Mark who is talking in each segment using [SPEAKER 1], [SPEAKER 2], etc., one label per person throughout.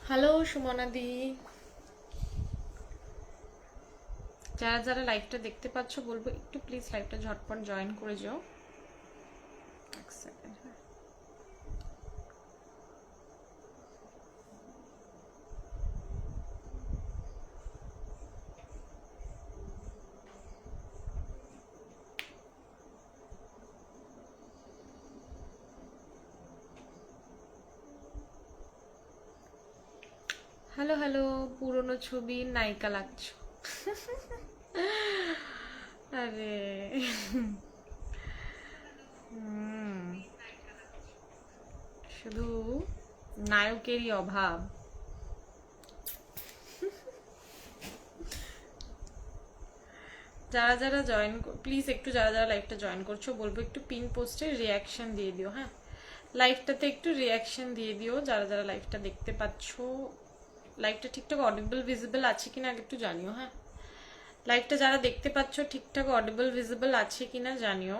[SPEAKER 1] Hello Sumana দি, যারা যারা লাইভটা দেখতে পাচ্ছ বলবো একটু প্লিজ লাইভটা ঝটপট জয়েন করে যাও। এক সেকেন্ড। হ্যালো হ্যালো, পুরনো ছবির নায়িকা লাগছো। আরে শুধু নায়কেরই অভাব। যারা যারা জয়েন, প্লিজ একটু যারা যারা লাইভটা জয়েন করছো বলবো একটু পিন পোস্টে রিয়াকশন দিয়ে দিও। হ্যাঁ, লাইভটাতে একটু রিয়াকশন দিয়ে দিও যারা যারা লাইভটা দেখতে পাচ্ছো। লাইভটা ঠিকঠাক অডিবল ভিজিবল আছে কিনা আগে একটু জানিও। হ্যাঁ, লাইভটা যারা দেখতে পাচ্ছ ঠিকঠাক অডিবল ভিজিবল আছে কিনা জানিও।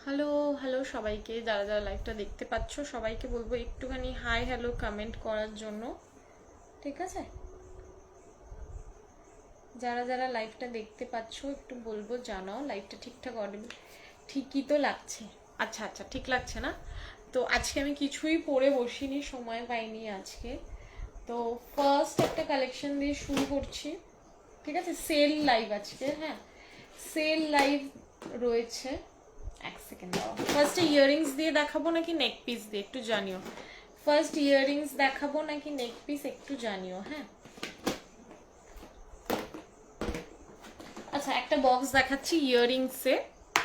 [SPEAKER 1] হ্যালো হ্যালো সবাইকে, যারা যারা লাইভটা দেখতে পাচ্ছ সবাইকে বলবো একটুখানি হাই হ্যালো কমেন্ট করার জন্য, ঠিক আছে? যারা যারা লাইভটা দেখতে পাচ্ছ একটু বলবো জানাও লাইভটা ঠিকঠাক অডিবল। ঠিকই তো লাগছে। আচ্ছা আচ্ছা, ঠিক লাগছে না তো। আজকে আমি কিছুই পরে বসিনি, সময় পাইনি আজকে। তো ফার্স্ট একটা কালেকশন দিয়ে শুরু করছি, ঠিক আছে? সেল লাইভ আজকে, হ্যাঁ সেল লাইভ রয়েছে। এক সেকেন্ড দাও। ফার্স্ট ইয়াররিংস দিয়ে দেখাবো নাকি নেক পিস দিয়ে একটু জানিও। ফার্স্ট ইয়াররিংস দেখাবো নাকি নেক পিস একটু জানিও। হ্যাঁ, আচ্ছা একটা বক্স দেখাচ্ছি ইয়াররিংসে,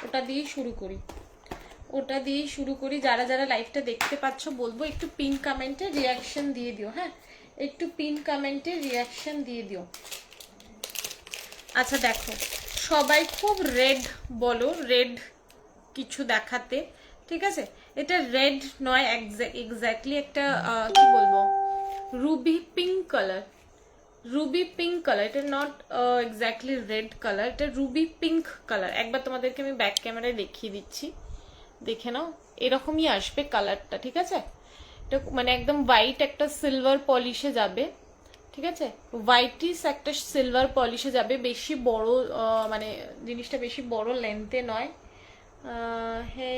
[SPEAKER 1] ওটা দিয়ে শুরু করি। ওটা দিয়ে শুরু করি। যারা যারা লাইভটা দেখতে পাচ্ছ বলবো একটু পিন কমেন্টে রিয়াকশন দিয়ে দিও। হ্যাঁ, একটু পিন কমেন্টে রিয়াকশন দিয়ে দিও। আচ্ছা দেখো, সবাই খুব রেড বলো, রেড কিছু দেখাতে, ঠিক আছে? এটা রেড নয়, এক্স্যাক্টলি একটা কি বলবো, Ruby pink colour. Ruby pink colour, এটা নট এক্স্যাক্টলি রেড কালার, এটা রুবি পিঙ্ক কালার। একবার তোমাদেরকে আমি ব্যাক ক্যামেরায় দেখিয়ে দিচ্ছি, দেখে নাও। এরকমই আসবে কালারটা, ঠিক আছে? এটা মানে একদম হোয়াইট একটা সিলভার পলিশে যাবে, ঠিক আছে? হোয়াইটিস একটা সিলভার পলিশে যাবে। বেশি বড় মানে জিনিসটা বেশি বড় লেন্থে নয়। He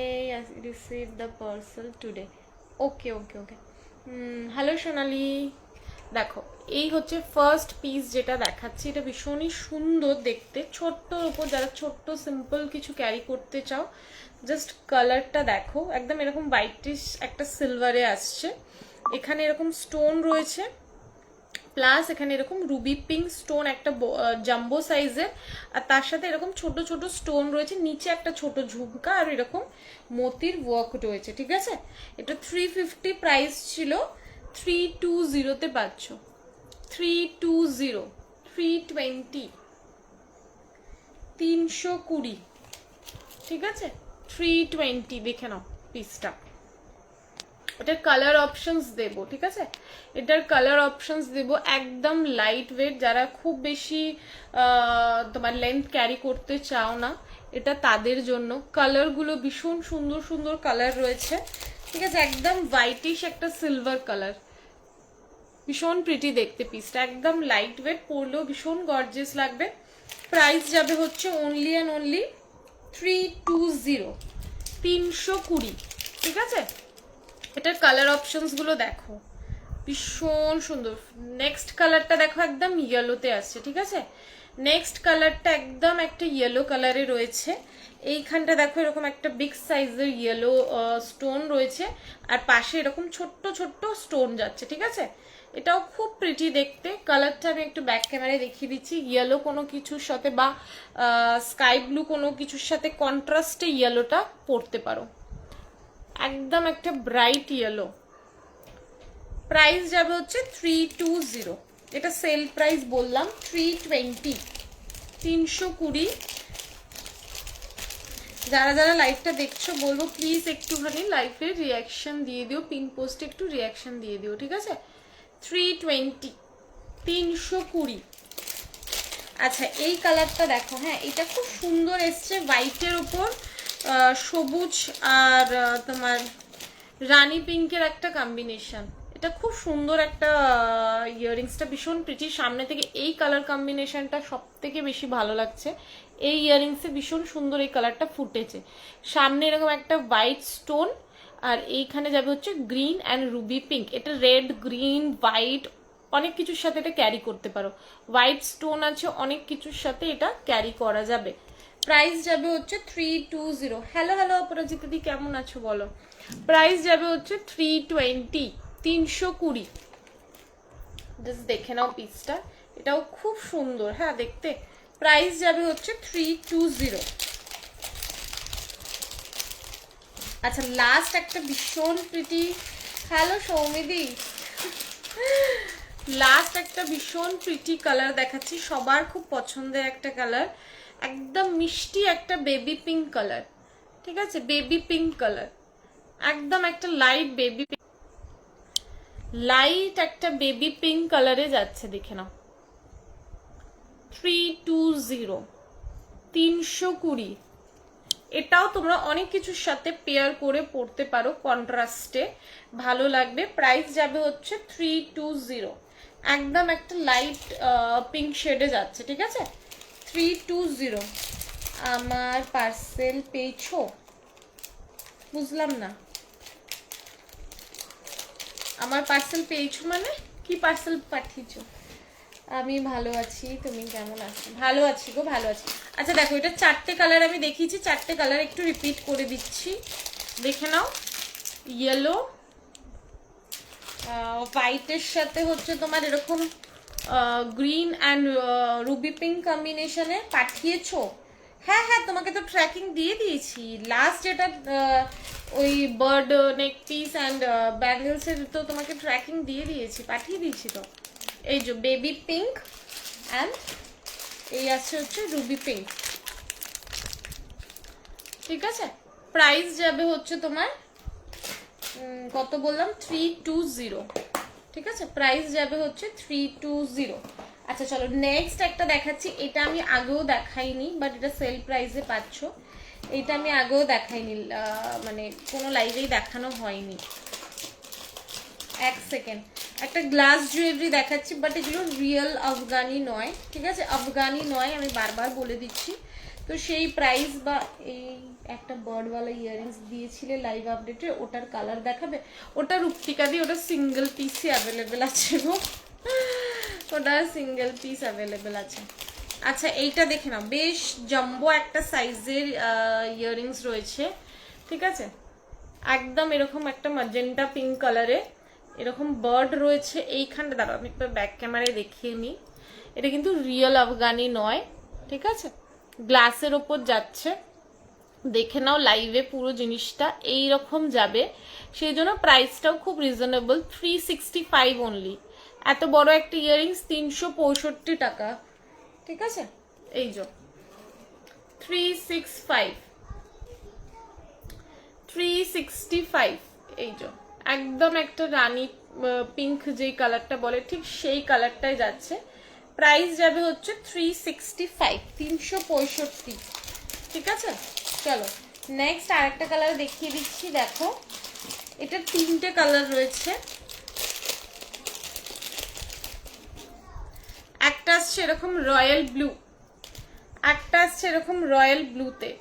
[SPEAKER 1] receive the parcel today. Okay okay okay. Hello Sonali, দেখো এই হচ্ছে ফার্স্ট পিস যেটা দেখাচ্ছি। এটা ভীষণই সুন্দর দেখতে, ছোট্টর উপর যারা ছোট্ট সিম্পল কিছু ক্যারি করতে চাও, জাস্ট কালারটা দেখো, একদম এরকম হোয়াইটিশ একটা সিলভারে আসছে। এখানে এরকম স্টোন রয়েছে, প্লাস এখানে এরকম রুবি পিঙ্ক স্টোন একটা জাম্বো সাইজের, আর তার সাথে এরকম ছোট ছোট স্টোন রয়েছে। নিচে একটা ছোট ঝুমকা আর এরকম মতির ওয়ার্ক রয়েছে, ঠিক আছে? এটা 350 প্রাইস ছিল, 320 পাচ্ছ। 320, 320, 320, ঠিক আছে? 320 দেখে নাও পিসটা। এটার কালার অপশনস দেব, ঠিক আছে? এটার কালার অপশনস দেব। একদম লাইট ওয়েট, যারা খুব বেশি তোমার লেন্থ ক্যারি করতে চাও না, এটা তাদের জন্য। কালারগুলো ভীষণ সুন্দর সুন্দর কালার রয়েছে, ঠিক আছে? একদম হোয়াইটিশ একটা সিলভার কালার, ভীষণ প্রিটি দেখতে পিসটা। একদম লাইট ওয়েট, পরলেও ভীষণ গর্জিয়াস লাগবে। প্রাইস যাবে হচ্ছে অনলি অ্যান্ড অনলি 320, 320, ঠিক আছে? এটার কালার অপশনস গুলো দেখো, ভীষণ সুন্দর। নেক্সট কালারটা দেখো, একদম ইয়েলোতে আসছে, ঠিক আছে? নেক্সট কালারটা একদম একটা ইয়েলো কালারে রয়েছে। এইখানটা দেখো এরকম একটা বিগ সাইজের ইয়েলো স্টোন রয়েছে, আর পাশে এরকম ছোট্ট ছোট্ট স্টোন যাচ্ছে, ঠিক আছে? এটাও খুব প্রিটি দেখতে। কালারটা আমি একটু ব্যাক ক্যামেরায় দেখিয়ে দিচ্ছি। ইয়েলো কোনো কিছুর সাথে বা স্কাই ব্লু কোনো কিছুর সাথে কন্ট্রাস্টে ইয়েলোটা পরতে পারো, একদম একটা ব্রাইট ইয়েলো। প্রাইস যাবে হচ্ছে 320। এটা সেল প্রাইস বললাম 320। 320। যারা যারা লাইভটা দেখছো বলবো প্লিজ একটুখানি লাইভের রিয়াকশন দিয়ে দিও, পিন পোস্টে একটু রিয়াকশন দিয়ে দিও, ঠিক আছে? 320, 320। আচ্ছা এই কালারটা দেখো, হ্যাঁ এটা খুব সুন্দর এসছে, হোয়াইটের উপর সবুজ আর তোমার রানী পিঙ্কের একটা কম্বিনেশন। এটা খুব সুন্দর একটা ইয়াররিংসটা ভীষণ প্রিটি। সামনে থেকে এই কালার কম্বিনেশনটা সব থেকে বেশি ভালো লাগছে। এই ইয়াররিংসে ভীষণ সুন্দর এই কালারটা ফুটেছে। সামনে এরকম একটা হোয়াইট স্টোন, আর এইখানে যাবে হচ্ছে গ্রিন অ্যান্ড রুবি পিঙ্ক। এটা রেড, গ্রিন, হোয়াইট অনেক কিছুর সাথে এটা ক্যারি করতে পারো। হোয়াইট স্টোন আছে, অনেক কিছুর সাথে এটা ক্যারি করা যাবে। প্রাইস যাবে হচ্ছে 320। হ্যালো হ্যালো অপরাজিতা দি, কেমন আছো বলো? প্রাইস যাবে হচ্ছে 320, 320। জাস্ট দেখে নাও পিসটা, এটাও খুব সুন্দর হ্যাঁ দেখতে। প্রাইস যাবে হচ্ছে 320। আচ্ছা লাস্ট একটা ভীষণ প্রিটি, হ্যালো সৌমিদি, লাস্ট একটা ভীষণ প্রিটি কালার দেখাচ্ছি, সবার খুব পছন্দের একটা কালার, একদম মিষ্টি একটা বেবি পিঙ্ক কালার, ঠিক আছে? বেবি পিঙ্ক কালার, একদম একটা লাইট বেবি, লাইট একটা বেবি পিঙ্ক কালারে যাচ্ছে, দেখে নাও। 320, 320। এটাও তোমরা অনেক কিছুর সাথে পেয়ার করে পড়তে পারো, কন্ট্রাস্টে ভালো লাগবে। প্রাইস যাবে হচ্ছে 320, একদম একটা লাইট পিঙ্ক শেডে যাচ্ছে, ঠিক আছে? 320। আমার পার্সেল পেয়েছো? বুঝলাম না, আমার পার্সেল পেয়েছো মানে কি পার্সেল পাঠিয়েছো? আমি ভালো আছি, তুমি কেমন আছো? ভালো আছি গো, ভালো আছি। আচ্ছা দেখো, এটা 4টে কালার আমি দেখিয়েছি, 4টে কালার একটু রিপিট করে দিচ্ছি, দেখে নাও। ইয়েলো, হোয়াইটের সাথে হচ্ছে তোমার এরকম গ্রিন অ্যান্ড রুবি পিঙ্ক কম্বিনেশনে পাঠিয়েছো। হ্যাঁ হ্যাঁ, তোমাকে তো ট্র্যাকিং দিয়ে দিয়েছি লাস্ট, যেটা ওই বার্ড নেক পিস অ্যান্ড ব্যাঙ্গেলসের তো তোমাকে ট্র্যাকিং দিয়ে দিয়েছি, পাঠিয়ে দিয়েছি তো। এই যে বেবি পিঙ্ক অ্যান্ড এই আছে হচ্ছে রুবি পিঙ্ক, ঠিক আছে? প্রাইস যাবে হচ্ছে তোমার কত বললাম, 320, ঠিক আছে? প্রাইস যাবে হচ্ছে 320। আচ্ছা চলো নেক্সট একটা দেখাচ্ছি, এটা আমি আগেও দেখাইনি, বাট এটা সেল প্রাইসে পাচ্ছ। এটা আমি আগেও দেখাইনি, মানে কোনো লাইভেই দেখানো হয়নি। এক সেকেন্ড, একটা গ্লাস জুয়েলারি দেখাচ্ছি, বাট এগুলো রিয়েল আফগানি নয়, ঠিক আছে? আফগানি নয়, আমি বারবার বলে দিচ্ছি। তো সেই প্রাইস বা এই একটা বার্ডওয়ালা ইয়াররিংস দিয়েছিলে লাইভ আপডেটে, ওটার কালার দেখাবে? ওটা রূপটিকা দিয়ে, ওটা সিঙ্গেল পিসই অ্যাভেলেবেল আছে গো, ওটা সিঙ্গেল পিস অ্যাভেলেবেল আছে। আচ্ছা এইটা দেখে নাও, বেশ জাম্বো একটা সাইজের ইয়াররিংস রয়েছে, ঠিক আছে? একদম এরকম একটা ম্যাজেন্টা পিঙ্ক কালারে এরকম বার্ড রয়েছে এইখানটা। দাঁড়াও আমি একবার ব্যাক ক্যামেরায় দেখিয়ে নিই। এটা কিন্তু রিয়েল আফগানি নয়, ঠিক আছে? গ্লাসের ওপর যাচ্ছে, দেখে নাও লাইভে পুরো জিনিসটা এইরকম যাবে, সেই জন্য প্রাইসটাও খুব রিজনেবল, 365 অনলি। এত বড় একটা ইয়াররিংস 365 টাকা, ঠিক আছে? এই যে 365, 365, এই যে একদম একটা রানী পিঙ্ক যেই কালারটা বলে ঠিক সেই কালারটাই যাচ্ছে। প্রাইস যাবে হচ্ছে 365, 365, ঠিক আছে? চলো নেক্সট আরেকটা কালার দেখিয়ে দিচ্ছি, দেখো এটা 3টে কালার রয়েছে। একটা আসছে এরকম রয়্যাল ব্লু, একটা আসছে এরকম রয়্যাল ব্লুতে,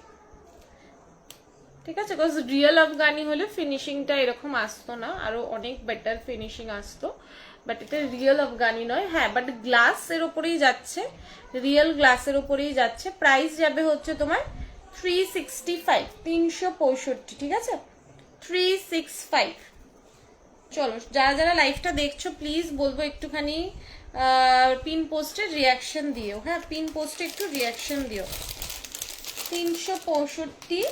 [SPEAKER 1] ঠিক আছে? বিকজ রিয়েল আফগানি হলে ফিনিশিংটা এরকম আসতো না, আরো অনেক বেটার ফিনিশিং আসতো, বাট এটা রিয়েল আফগানি নয়। হ্যাঁ বাট গ্লাসের ওপরেই যাচ্ছে, রিয়েল গ্লাসের ওপরেই যাচ্ছে। প্রাইস যাবে হচ্ছে তোমার 365, 365, ঠিক আছে? 365। চলো যারা যারা লাইভটা দেখছো প্লিজ বলবো একটুখানি পিন পোস্টে রিয়াকশন দিও, হ্যাঁ পিন পোস্টে একটু রিয়াকশন দিও। 365।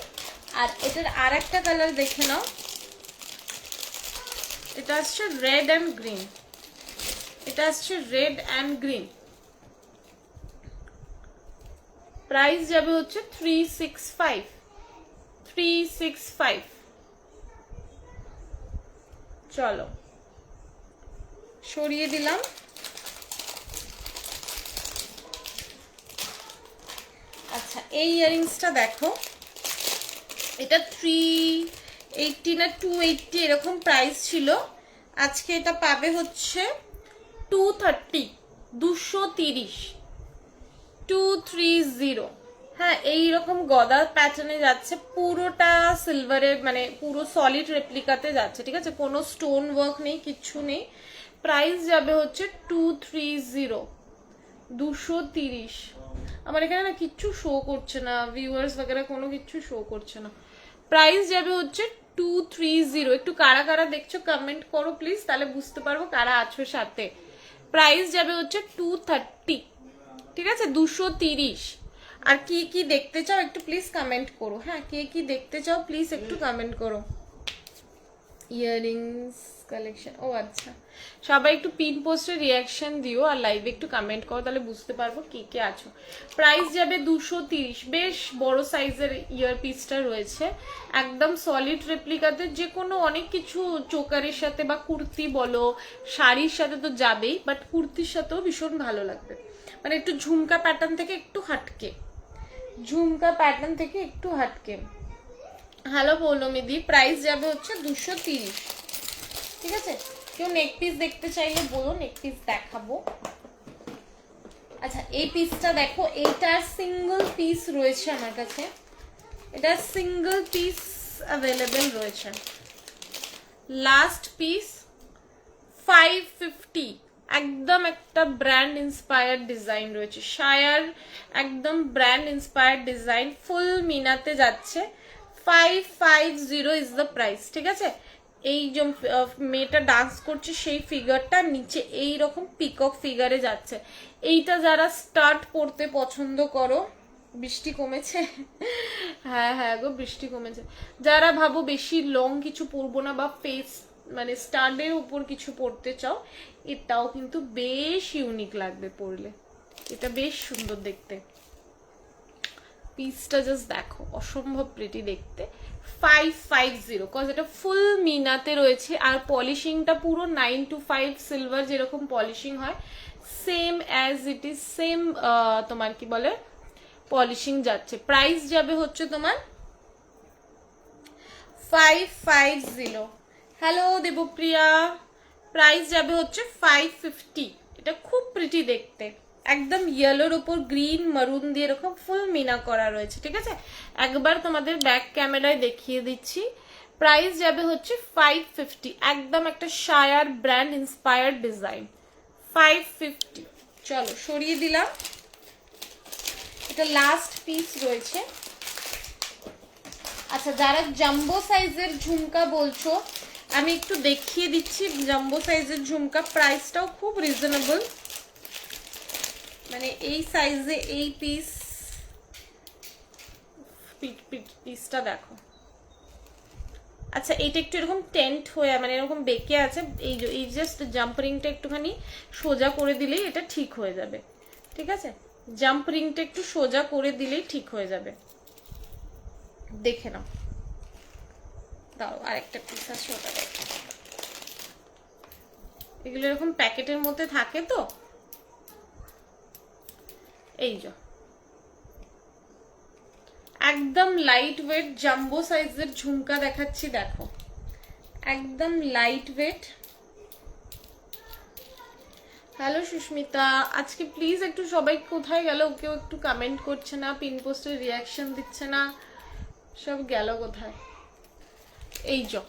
[SPEAKER 1] আর এটার আর একটা কালার দেখে নাও, এটা আসছে রেড অ্যান্ড গ্রিন, এটা আসছে রেড অ্যান্ড গ্রিন, প্রাইস যাবে হচ্ছে 365, 365। চলো সরিয়ে দিলাম। আচ্ছা এই ইয়ারিংসটা দেখো, এটা 380 না 280 এরকম প্রাইস ছিল, আজকে এটা পাবে হচ্ছে 230, 230, 230। হ্যাঁ এইরকম গদা প্যাটার্নে যাচ্ছে, পুরোটা সিলভারের মানে পুরো সলিড রেপ্লিকাতে যাচ্ছে, ঠিক আছে, কোনো স্টোন ওয়ার্ক নেই, কিচ্ছু নেই। প্রাইস যাবে হচ্ছে 230, 230। আমার এখানে না কিচ্ছু শো করছে না, ভিউয়ার্স वगैरह কোনো কিছু শো করছে না। প্রাইস যাবে হচ্ছে 230। একটু কারা কারা দেখছো কমেন্ট করো প্লিজ, তাহলে বুঝতে পারবো কারা আছো সাথে। প্রাইস যাবে হচ্ছে 230, ঠিক আছে, 230। আর কি কি দেখতে চাও একটু প্লিজ কমেন্ট করো। হ্যাঁ কে কি দেখতে চাও প্লিজ একটু কমেন্ট করো। ইয়াররিংস কালেকশন, ও আচ্ছা, সবাই একটু পিন পোস্টের রিয়াকশন দিও আর লাইভে একটু কমেন্ট করো, তাহলে বুঝতে পারবো কে কে আছো। প্রাইস যাবে 230, বেশ বড় সাইজের ইয়ার পিসটা রয়েছে, একদম সলিড রেপ্লিকাতে, যে কোনো অনেক কিছু চোকারের সাথে বা কুর্তি বলো শাড়ির সাথে তো যাবেই, বাট কুর্তির সাথেও ভীষণ ভালো লাগবে, মানে একটু ঝুমকা প্যাটার্ন থেকে একটু হাটকে, ঝুমকা প্যাটার্ন থেকে একটু হাটকে। হ্যালো পৌলমিদি, প্রাইস যাবে হচ্ছে 230, ঠিক আছে। কেউ নেক পিস দেখতে চাইলে বলো, নেক পিস দেখাবো। আচ্ছা এই পিসটা দেখো, এইটার সিঙ্গেল পিস রয়েছে আমার কাছে, এটা সিঙ্গেল পিস অ্যাভেলেবেল রয়েছে, লাস্ট পিস 550। একদম একটা ব্র্যান্ড ইন্সপায়ার্ড ডিজাইন রয়েছে, শায়ার একদম ব্র্যান্ড ইন্সপায়ার্ড ডিজাইন, ফুল মিনাতে যাচ্ছে, 550 ইজ দ্য প্রাইস, ঠিক আছে। এই যে মেয়েটা ডান্স করছে সেই ফিগারটা নিচে এই রকম পিকক ফিগারে যাচ্ছে, এইটা যারা স্টার্ট পরতে পছন্দ করো, বৃষ্টি কমেছে হ্যাঁ হ্যাঁ গো বৃষ্টি কমেছে, যারা ভাবো বেশি লং কিছু পরবো না বা ফেস মানে স্টার্টের উপর কিছু পরতে চাও, এটাও কিন্তু বেশ ইউনিক লাগবে পরলে, এটা বেশ সুন্দর দেখতে। পিসটা জাস্ট দেখো, অসম্ভব প্রিটি দেখতে, 550, কজ এটা ফুল মিনাতে রয়েছে, আর পলিশিংটা পুরো 9 to 5 সিলভার যেরকম পলিশিং হয় same as it is, same তোমার কি বলে পলিশিং যাচ্ছে। প্রাইস যাবে হচ্ছে তোমার 550। হ্যালো দেবপ্রিয়া, প্রাইস যাবে হচ্ছে 550। এটা খুব প্রিটি দেখতে, একদম ইয়েলোর উপর গ্রিন মারুন দিয়ে এরকম ফুল মিনা করা রয়েছে, ঠিক আছে। একবার তোমাদের ব্যাক ক্যামেরায় দেখিয়ে দিচ্ছি। প্রাইস যাবে হচ্ছে 550, একদম একটা শায়ার ব্র্যান্ড ইন্সপায়ার্ড ডিজাইন, 550। চলো সরিয়ে দিলাম, এটা লাস্ট পিস রয়েছে। আচ্ছা যারা জাম্বো সাইজের ঝুমকা বলছো, আমি একটু দেখিয়ে দিচ্ছি জাম্বো সাইজের ঝুমকা, প্রাইসটাও খুব রিজনেবল, মানে এই সাইজে এই পিসটা দেখো। আচ্ছা এইটা একটু এরকম টেন্ট হয়ে মানে এরকম বেঁকে আছে, এই জাস্ট জাম্পারিংটা একটুখানি সোজা করে দিলেই এটা ঠিক হয়ে যাবে, ঠিক আছে, জাম্পারিংটা একটু সোজা করে দিলেই ঠিক হয়ে যাবে, দেখে নাও। দাও আরেকটা পিস আছে ওটা দেখো, এগুলো এরকম প্যাকেটের মধ্যে থাকে তো, এই যে একদম লাইট ওয়েট জাম্বো সাইজের ঝুমকা দেখাচ্ছি, দেখো একদম লাইট ওয়েট। হ্যালো সুস্মিতা, আজকে প্লিজ একটু সবাই কোথায় গেল, কেউ একটু কমেন্ট করছে না, পিন পোস্টের রিয়াকশন দিচ্ছে না, সব গেল কোথায়। এই যে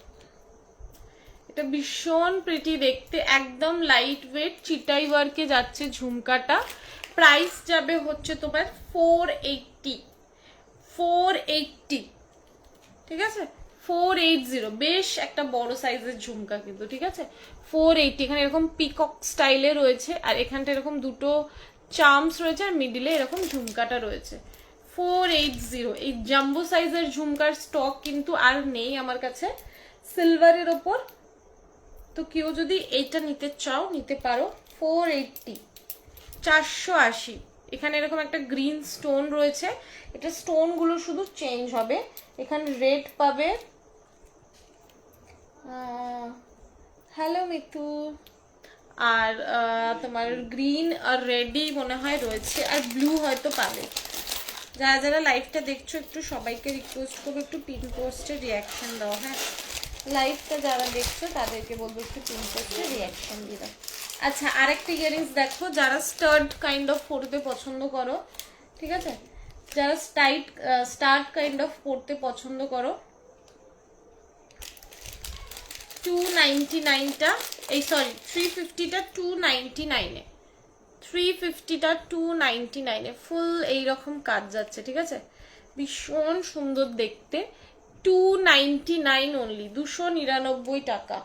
[SPEAKER 1] এটা ভীষণ প্রিটি দেখতে, একদম লাইট ওয়েট চিটাই ওয়ার্কে যাচ্ছে ঝুমকাটা। প্রাইস যাবে হচ্ছে তোমার 480, 480, ঠিক আছে, 480। বেশ একটা বড় সাইজের ঝুমকা কিন্তু, ঠিক আছে, 480। এখানে এরকম পিকক স্টাইলে রয়েছে, আর এখানটা এরকম দুটো চার্মস রয়েছে, আর মিডিলে এরকম ঝুমকাটা রয়েছে, 480। এই জাম্বো সাইজের ঝুমকার স্টক কিন্তু আর নেই আমার কাছে সিলভারের ওপর, তো কেউ যদি এইটা নিতে চাও নিতে পারো। 480, 480, এখানে এরকম একটা গ্রিন স্টোন রয়েছে, এটা স্টোনগুলো শুধু চেঞ্জ হবে। এখানে রেড পাবে, হ্যালো মিতু, আর তোমার গ্রিন আর রেডই মনে হয় রয়েছে, আর ব্লু হয়তো পাবে। যারা যারা লাইভটা দেখছো একটু সবাইকে রিকোয়েস্ট করবো একটু পিন পোস্টে রিয়াকশন দাও। হ্যাঁ, লাইভটা যারা দেখছো তাদেরকে বলবো একটু পিন পোস্টে রিয়াকশন দিয়ে দাও। আচ্ছা, আরেকটা ইয়ারিংস দেখো, যারা স্টার্ড কাইন্ড অফ পরতে পছন্দ করো, ঠিক আছে, যারা স্টার্ট কাইন্ড অফ পরতে পছন্দ করো, 299টা, এই সরি 350টা 299-এ, 350টা 299-এ ফুল এইরকম কাজ যাচ্ছে, ঠিক আছে, ভীষণ সুন্দর দেখতে। 299 অনলি, 299 টাকা।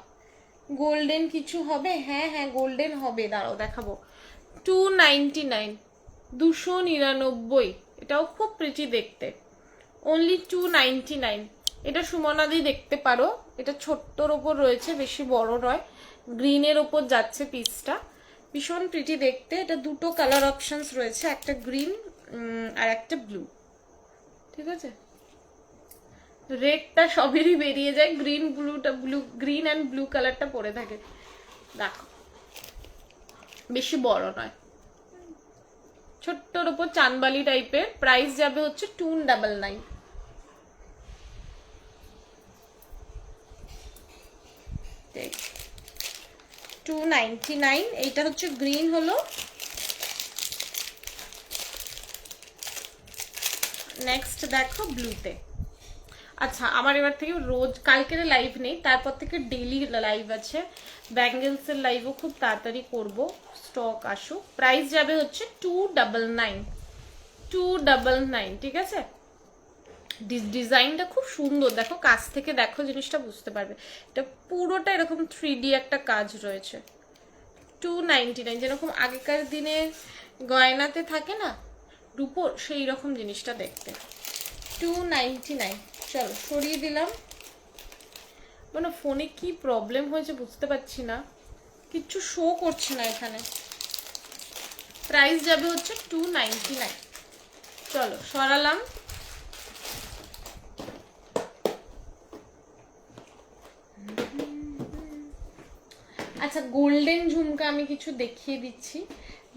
[SPEAKER 1] গোল্ডেন কিছু হবে? হ্যাঁ হ্যাঁ গোল্ডেন হবে, দাঁড়াও দেখাবো। 299, 299, এটাও খুব প্রিটি দেখতে, অনলি 299। এটা সুমনাদি দেখতে পারো, এটা ছোট্টর ওপর রয়েছে, বেশি বড় নয়, গ্রিনের ওপর যাচ্ছে পিসটা, ভীষণ প্রিটি দেখতে। এটা দুটো কালার অপশনস রয়েছে, একটা গ্রিন আর একটা ব্লু, ঠিক আছে, রেডটা সবেরই বেরিয়ে যায়, গ্রিন গ্রিন অ্যান্ড ব্লু কালারটা পরে থাকে। দেখো বেশি বড় নয়, ছোট্টর ওপর চানবালি টাইপের। প্রাইস যাবে হচ্ছে 299। 299, এইটা হচ্ছে গ্রিন হলো। নেক্সট দেখো ব্লুতে। আচ্ছা, আমার এবার থেকে রোজ, কালকের লাইভ নেই, তারপর থেকে ডেইলি লাইভ আছে, ব্যাঙ্গেলসের লাইভও খুব তাড়াতাড়ি করব, স্টক আসুক। প্রাইস যাবে হচ্ছে 299, 299, ঠিক আছে। ডিজাইনটা খুব সুন্দর, দেখো কাছ থেকে দেখো জিনিসটা বুঝতে পারবে, এটা পুরোটা এরকম 3D একটা কাজ রয়েছে। 299, যেরকম আগেকার দিনে গয়নাতে থাকে না রূপোর, সেই রকম জিনিসটা দেখতে। 299, চলো সরিয়ে দিলাম। মানে ফোনে কি প্রবলেম হয়েছে বুঝতে পারছি না, কিচ্ছু শো করছে না এখানে। প্রাইস যাবে হচ্ছে 299, চলো সরালাম। আচ্ছা, গোল্ডেন ঝুমকা আমি কিছু দেখিয়ে দিচ্ছি,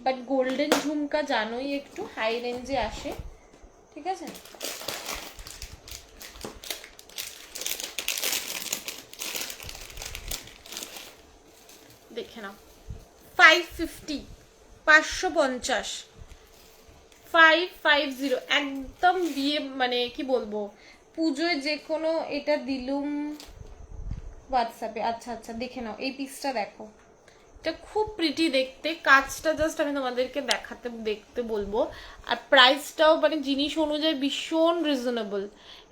[SPEAKER 1] বাট গোল্ডেন ঝুমকা জানোই একটু হাই রেঞ্জে আসে, ঠিক আছে। দেখে নাও, 550, 550, 550, একদম বিয়ে, মানে কি বলবো, পুজোয় যে কোনো, এটা দিলুম হোয়াটসঅ্যাপে। আচ্ছা আচ্ছা, দেখে নাও, এই পিসটা দেখো, এটা খুব প্রিটি দেখতে, কাজটা জাস্ট আমি তোমাদেরকে দেখতে বলবো। আর প্রাইসটাও মানে জিনিস অনুযায়ী ভীষণ রিজনেবল।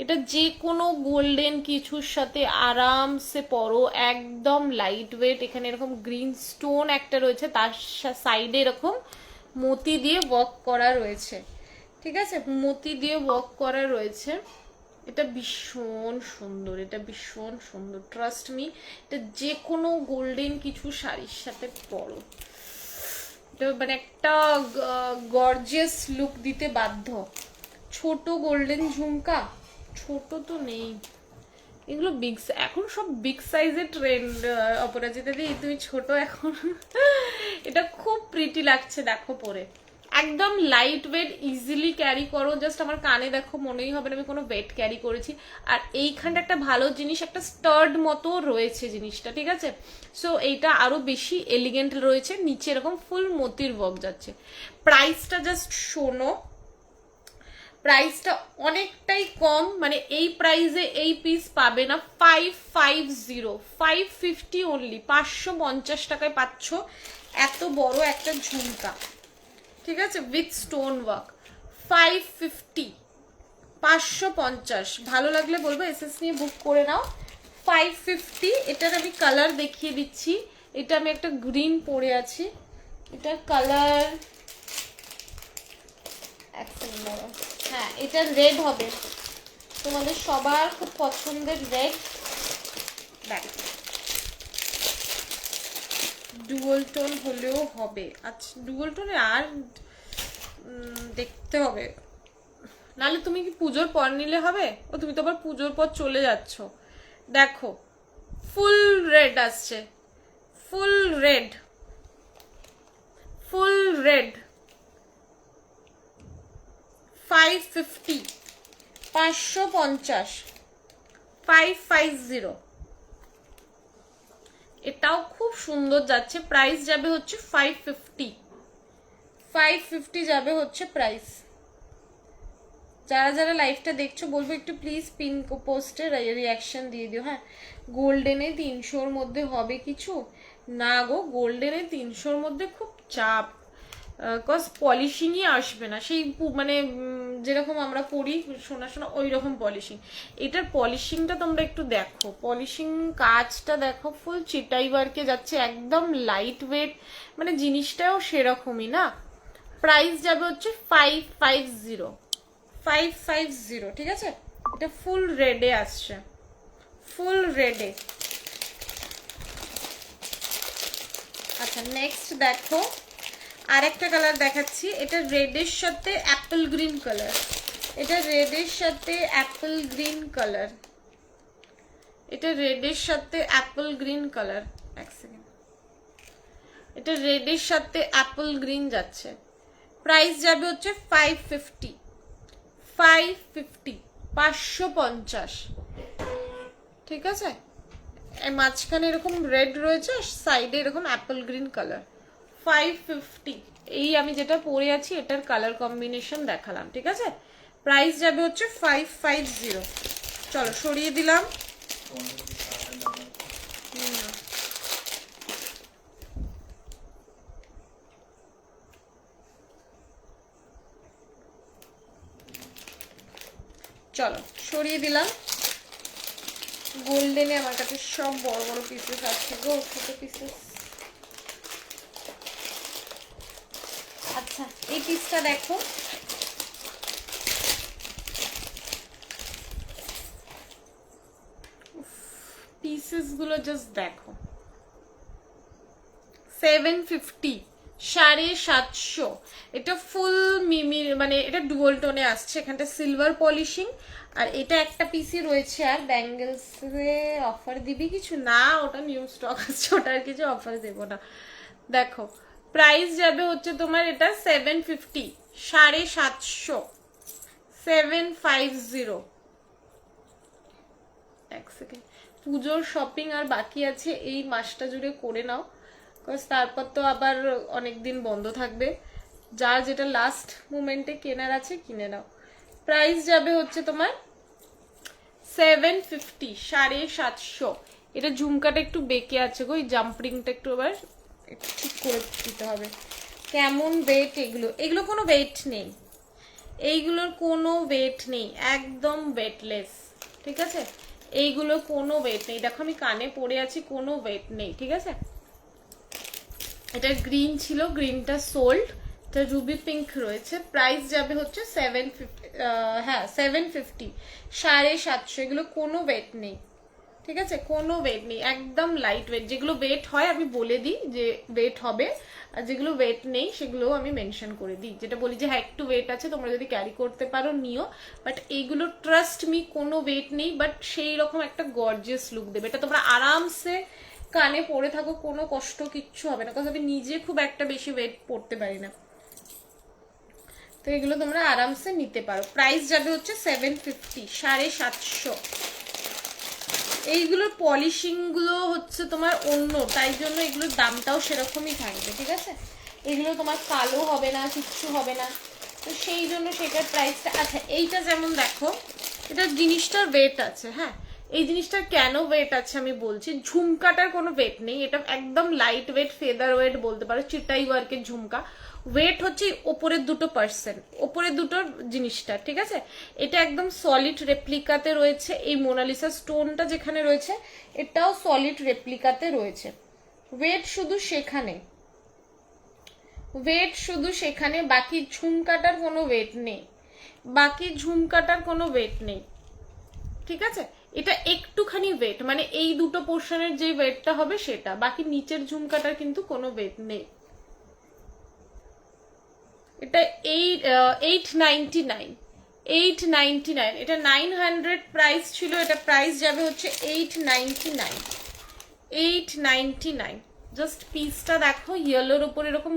[SPEAKER 1] এটা যে কোনো গোল্ডেন কিছুর সাথে আরামসে পরো, একদম লাইট ওয়েট। এখানে এরকম গ্রিন স্টোন একটা রয়েছে, তার সাইডে এরকম মতি দিয়ে ওয়ার্ক করা রয়েছে, ঠিক আছে, মতি দিয়ে ওয়ার্ক করা রয়েছে। এটা ভীষণ সুন্দর, এটা ভীষণ সুন্দর, ট্রাস্ট মি। এটা যে কোনো গোল্ডেন কিছু শাড়ির সাথে পরো, এটা মানে একটা গর্জিয়াস লুক দিতে বাধ্য। ছোট গোল্ডেন ঝুমকা, ছোট তো নেই, এগুলো বিগ, এখন সব বিগ সাইজের ট্রেন্ড। অপরাজিতা দি তুমি ছোট এখন। এটা খুব প্রিটি লাগছে দেখো পরে, একদম লাইট ওয়েট, ইজিলি ক্যারি করো। জাস্ট আমার কানে দেখো, মনেই হবে না আমি কোনো ওয়েট ক্যারি করেছি। আর এইখানটা একটা ভালো জিনিস, একটা স্টার্ড মতো রয়েছে জিনিসটা, ঠিক আছে। সো এইটা আরো বেশি এলিগেন্ট রয়েছে, নিচে এরকম ফুল মতির ওয়ার্ক যাচ্ছে। প্রাইসটা জাস্ট শোনো, প্রাইসটা অনেকটাই কম, মানে এই প্রাইসে এই পিস পাবে না। 550, 550 অনলি, 550 টাকায় পাচ্ছ এত বড় একটা ঝুমকা, ঠিক আছে, উইথ স্টোন ওয়ার্ক। 550, 550। ভালো লাগলে বলবো এসএস নিয়ে বুক করে নাও। 550। এটার আমি কালার দেখিয়ে দিচ্ছি। এটা আমি একটা গ্রিন পরে আছি, এটার কালার হ্যাঁ, এটা রেড হবে, তোমাদের সবার খুব পছন্দের রেড। দেখ, ডুয়াল টোন হলেও হবে। আচ্ছা, ডুয়াল টোনে আর দেখতে হবে, নাহলে তুমি কি পুজোর পর নিলে হবে? ও তুমি তো আবার পুজোর পর চলে যাচ্ছ। দেখো ফুল রেড আসছে, ফুল রেড, ফুল রেড, 550, 550, 550। এটাও খুব সুন্দর যাচ্ছে, প্রাইস যাবে হচ্ছে 550, 550 যাবে হচ্ছে প্রাইস। যারা যারা লাইভটা দেখছো বলবো একটু প্লিজ পিন পোস্টে রিয়াকশন দিয়ে দিও। হ্যাঁ, গোল্ডেনে 300-র মধ্যে হবে কিছু না গো, গোল্ডেনে 300-র মধ্যে খুব চাপ, কজ পলিশিংই আসবে না সেই মানে যেরকম আমরা করি শোনা শোনা ওই রকম পলিশিং। এটার পলিশিংটা তোমরা একটু দেখো, পলিশিং কাজটা দেখো, ফুল চিটাই ওয়ার্কে যাচ্ছে, একদম লাইট ওয়েট, মানে জিনিসটাও সেরকমই না। প্রাইস যাবে হচ্ছে 550, 550, ঠিক আছে? এটা ফুল রেডে আসছে, ফুল রেডে। আচ্ছা নেক্সট দেখো আর একটা কালার দেখাচ্ছি, এটা রেডের সাথে অ্যাপেল গ্রিন কালার, এটা রেডের সাথে অ্যাপেল গ্রিন কালার, এটা রেডের সাথে অ্যাপেল গ্রিন কালার। এক সেকেন্ড, এটা রেডের সাথে অ্যাপেল গ্রিন যাচ্ছে, প্রাইস যাবে হচ্ছে 550, 550, 550, ঠিক আছে? মাঝখানে এরকম রেড রয়েছে, সাইডে এরকম অ্যাপেল গ্রিন কালার, 550। এই আমি যেটা পরে আছি এটার কালার কম্বিনেশন দেখালাম, ঠিক আছে? প্রাইস যাবে হচ্ছে 550। চলো সরিয়ে দিলাম। চলো সরিয়ে দিলাম। গোল্ডেনে আমার কাছে সব বড় বড় পিসেস আছে গো, ছোট পিসেস। আচ্ছা এই পিসটা দেখো, পিসেস গুলো জাস্ট দেখো, 750, 750। এটা ফুল মিমির মানে এটা ডুয়াল টোনে আসছে, এখানটা সিলভার পলিশিং, আর এটা একটা পিসি রয়েছে। আর ব্যাঙ্গেলস অফার দিবি কিছু না, ওটা নিউ স্টক আসছে, ওটা আর কিছু অফার দেবো না। দেখো প্রাইস যাবে হচ্ছে তোমার এটা 750, 750, 750। এক সেকেন্ড, পুজোর শপিং আর বাকি আছে, এই মাসটা জুড়ে করে নাও, বিকজ তারপর তো আবার অনেকদিন বন্ধ থাকবে। যার যেটা লাস্ট মোমেন্টে কেনার আছে কিনে নাও। প্রাইস যাবে হচ্ছে তোমার 750, 750। এটা ঝুমকাটা একটু বেঁকে আছে গো, এই জাম্পরিংটা একটু আবার ঠিক করে দিতে হবে। কেমন ওয়েট এগুলো, এগুলো কোনো ওয়েট নেই, এইগুলোর কোনো ওয়েট নেই, একদম ওয়েটলেস, ঠিক আছে? এইগুলো কোনো ওয়েট নেই, দেখো আমি কানে পরে আছি, কোনো ওয়েট নেই, ঠিক আছে? এটা গ্রিন ছিল, গ্রিনটা সোল্ড, এটা রুবি পিঙ্ক রয়েছে। প্রাইস যাবে হচ্ছে 750, হ্যাঁ 750, 750। এগুলো কোনো ওয়েট নেই, ঠিক আছে? কোনো ওয়েট নেই, একদম লাইট ওয়েট। যেগুলো ওয়েট হয় আমি বলে দিই যে ওয়েট হবে, আর যেগুলো ওয়েট নেই সেগুলো আমি মেনশন করে দিই, যেটা বলি যে হ্যাঁ একটু ওয়েট আছে, তোমরা যদি ক্যারি করতে পারো নিও। বাট এইগুলো ট্রাস্ট মি কোনো ওয়েট নেই, বাট সেই রকম একটা গর্জিয়াস লুক দেবে। এটা তোমরা আরামসে কানে পরে থাকো, কোনো কষ্ট কিচ্ছু হবে না, কারণ আমি নিজে খুব একটা বেশি ওয়েট পড়তে পারি না, তো এগুলো তোমরা আরামসে নিতে পারো। প্রাইস যাবে হচ্ছে 750, 750। এইগুলোর পলিশিং গুলো হচ্ছে তোমার অন্য, তাই জন্য এগুলোর দামটাও সেরকমই থাকবে, ঠিক আছে? এগুলো তোমার কালো হবে না, কিচ্ছু হবে না, তো সেই জন্য সেটার প্রাইসটা। আচ্ছা এইটা যেমন দেখো, এটা জিনিসটার ওয়েট আছে, হ্যাঁ এই জিনিসটার কেন ওয়েট আছে আমি বলছি। ঝুমকাটার কোনো ওয়েট নেই, এটা একদম লাইট ওয়েট, ফেদার ওয়েট বলতে পারো, চিটাই ওয়ার্কের ঝুমকা। ওয়েট হচ্ছে ওপরের দুটো পার্সেন্ট, ওপরের দুটোর জিনিসটা, ঠিক আছে? এটা একদম সলিড রেপ্লিকাতে রয়েছে, এই মোনালিসা স্টোনটা যেখানে রয়েছে এটাও সলিড রেপ্লিকাতে রয়েছে। ওয়েট শুধু সেখানে, ওয়েট শুধু সেখানে, বাকি ঝুমকাটার কোনো ওয়েট নেই, বাকি ঝুমকাটার কোনো ওয়েট নেই, ঠিক আছে? এটা একটুখানি ওয়েট, মানে এই দুটো পোর্শনের যে ওয়েটটা হবে সেটা, বাকি নিচের ঝুমকাটার কিন্তু কোনো ওয়েট নেই। এটা 899, 899। এটা 900 প্রাইস ছিল, এটা প্রাইস যাবে হচ্ছে 899, 899। জাস্ট পিসটা দেখো, ইয়েলোর উপর এরকম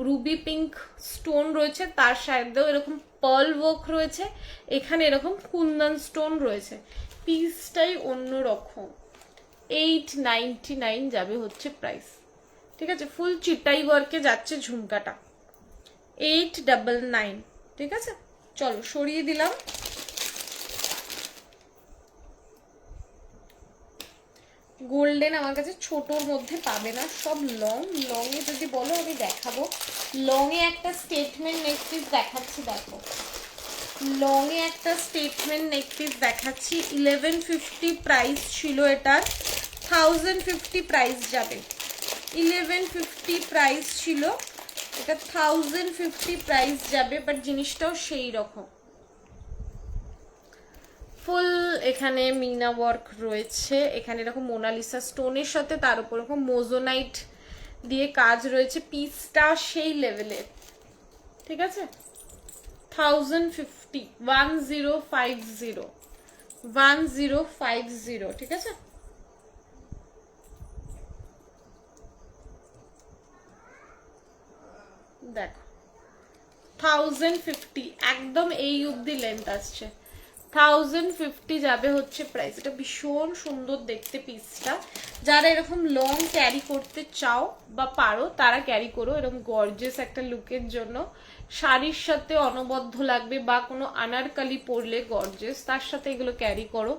[SPEAKER 1] রুবি পিঙ্ক স্টোন রয়েছে, তার সাইডেও এরকম পার্ল ওয়ার্ক রয়েছে, এখানে এরকম কুন্দন স্টোন রয়েছে, পিসটাই অন্যরকম। 899 যাবে হচ্ছে প্রাইস, ঠিক আছে। ফুল চিটাই ওয়ার্কে যাচ্ছে ঝুমকাটা, 899, ঠিক আছে। চলো সরিয়ে দিলাম। গোল্ডেন আমার কাছে ছোটোর মধ্যে পাবে না, সব লং। লংয়ে যদি বলো আমি দেখাবো। লংয়ে একটা স্টেটমেন্ট নেক পিস দেখাচ্ছি, দেখো লংয়ে একটা স্টেটমেন্ট নেক পিস দেখাচ্ছি। 1150 প্রাইস ছিল এটার, 1050 প্রাইস যাবে। 1150 প্রাইস ছিল, এটা 1050 প্রাইস যাবে, বাট জিনিসটাও সেই রকম। ফুল এখানে মিনা ওয়ার্ক রয়েছে, এখানে এরকম মোনালিসা স্টোনের সাথে তার উপর এরকম মোজোনাইট দিয়ে কাজ রয়েছে, পিসটা সেই লেভেলের, ঠিক আছে। 1050, 1050, 1050, ঠিক আছে। দেখো 1050, একদম এই অবধি লেন্থ আসছে, 1050 যাবে হচ্ছে প্রাইস। এটা ভীষণ সুন্দর দেখতে পিসটা, যারা এরকম লং ক্যারি করতে চাও বা পারো তারা ক্যারি করো, এরকম গর্জিয়াস একটা লুকের জন্য। শাড়ির সাথে অনবদ্য লাগবে, বা কোনো আনারকালি পরলে গর্জিয়াস, তার সাথে এগুলো ক্যারি করো,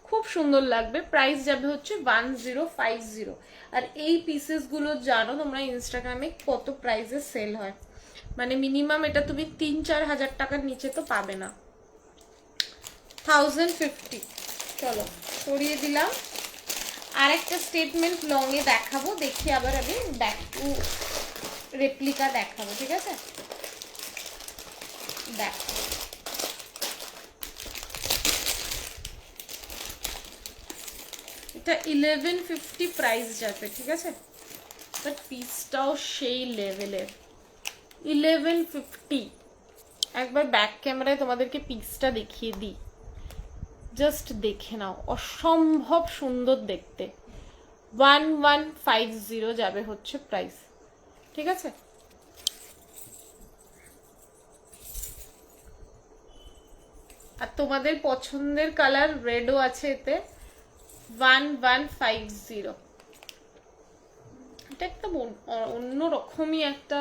[SPEAKER 1] খুব সুন্দর লাগবে। প্রাইস যাবে হচ্ছে 1050। আর এই পিসেসগুলো জানো তোমরা ইনস্টাগ্রামে কত প্রাইসে সেল হয়, মানে মিনিমাম এটা তুমি 3-4 হাজার টাকার নিচে তো পাবে না। 1050, চলো সরিয়ে দিলাম। আর একটা স্টেটমেন্ট লং এ দেখাবো, দেখি আবার আমি ব্যাক টু রেপ্লিকা দেখাবো, ঠিক আছে। দেখো এটা 1150 প্রাইস যাবে, ঠিক আছে, বাট পিসটাও সেই লেভেলের। 1150, একবার ব্যাক ক্যামেরায় তোমাদেরকে পিসটা দেখিয়ে দিই, জাস্ট দেখে নাও, অসম্ভব সুন্দর দেখতে। 1150 যাবে হচ্ছে প্রাইস, ঠিক আছে। আর তোমাদের পছন্দের কালার রেডও আছে এতে। 1150, এটা একটা অন্যরকমই একটা,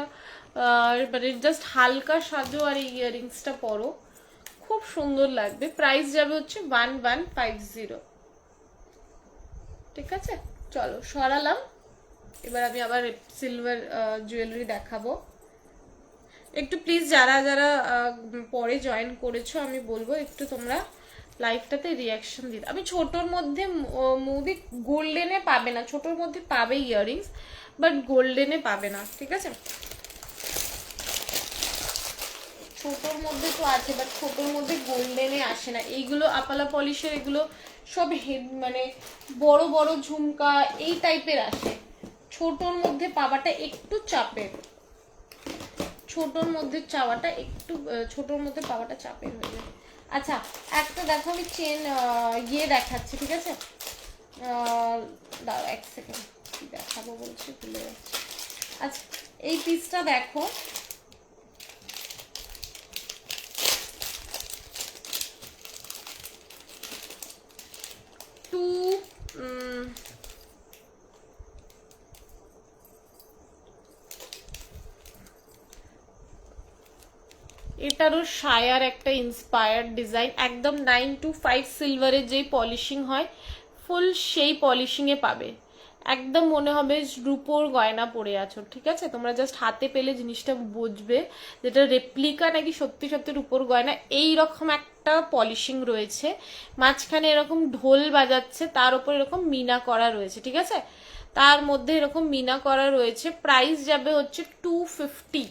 [SPEAKER 1] মানে জাস্ট হালকা সাজো আর এই ইয়ারিংসটা পরো, খুব সুন্দর লাগবে। প্রাইস যাবে হচ্ছে 1150, ঠিক আছে। চলো সরালাম, এবার আমি আবার সিলভার জুয়েলারি দেখাবো। একটু প্লিজ যারা যারা পরে জয়েন করেছো আমি বলবো একটু তোমরা লাইভটাতে রিয়াকশন দিতে। আমি ছোটোর মধ্যে মুভি গোল্ডেনে পাবে না, ছোটোর মধ্যে পাবে ইয়াররিংস, বাট গোল্ডেনে পাবে না, ঠিক আছে। ছোটোর মধ্যে তো আছে, বাট ছোটোর মধ্যে গোল্ডেনে আসে না। এইগুলো আপালা পলিশের, এগুলো সব মানে বড় বড় ঝুমকা এই টাইপের আসে, ছোটোর মধ্যে পাওয়াটা একটু চাপের, ছোটোর মধ্যে চাওয়াটা একটু, ছোটোর মধ্যে পাওয়াটা চাপের হয়ে যায়। আচ্ছা একটা দেখো আমি চেন ইয়ে দেখাচ্ছি, ঠিক আছে। দাঁড়াও এক সেকেন্ড, কি দেখাবো বলছি ভুলে যাচ্ছি। আচ্ছা এই পিসটা দেখো, এটারও শায়ার একটা ইন্সপায়ার্ড ডিজাইন, একদম 925 সিলভারের যেই পলিশিং হয় ফুল সেই পলিশিংয়ে পাবে, একদম মনে হবে রূপোর গয়না পরে আছো, ঠিক আছে। তোমরা জাস্ট হাতে পেলে জিনিসটা বুঝবে যেটা রেপ্লিকা নাকি সত্যি সত্যি রূপোর গয়না। এই রকম একটা পলিশিং রয়েছে, মাঝখানে এরকম ঢোল বাজাচ্ছে, তার উপর এরকম মিনা করা রয়েছে, ঠিক আছে, তার মধ্যে এরকম মিনা করা রয়েছে। প্রাইস যাবে হচ্ছে 250,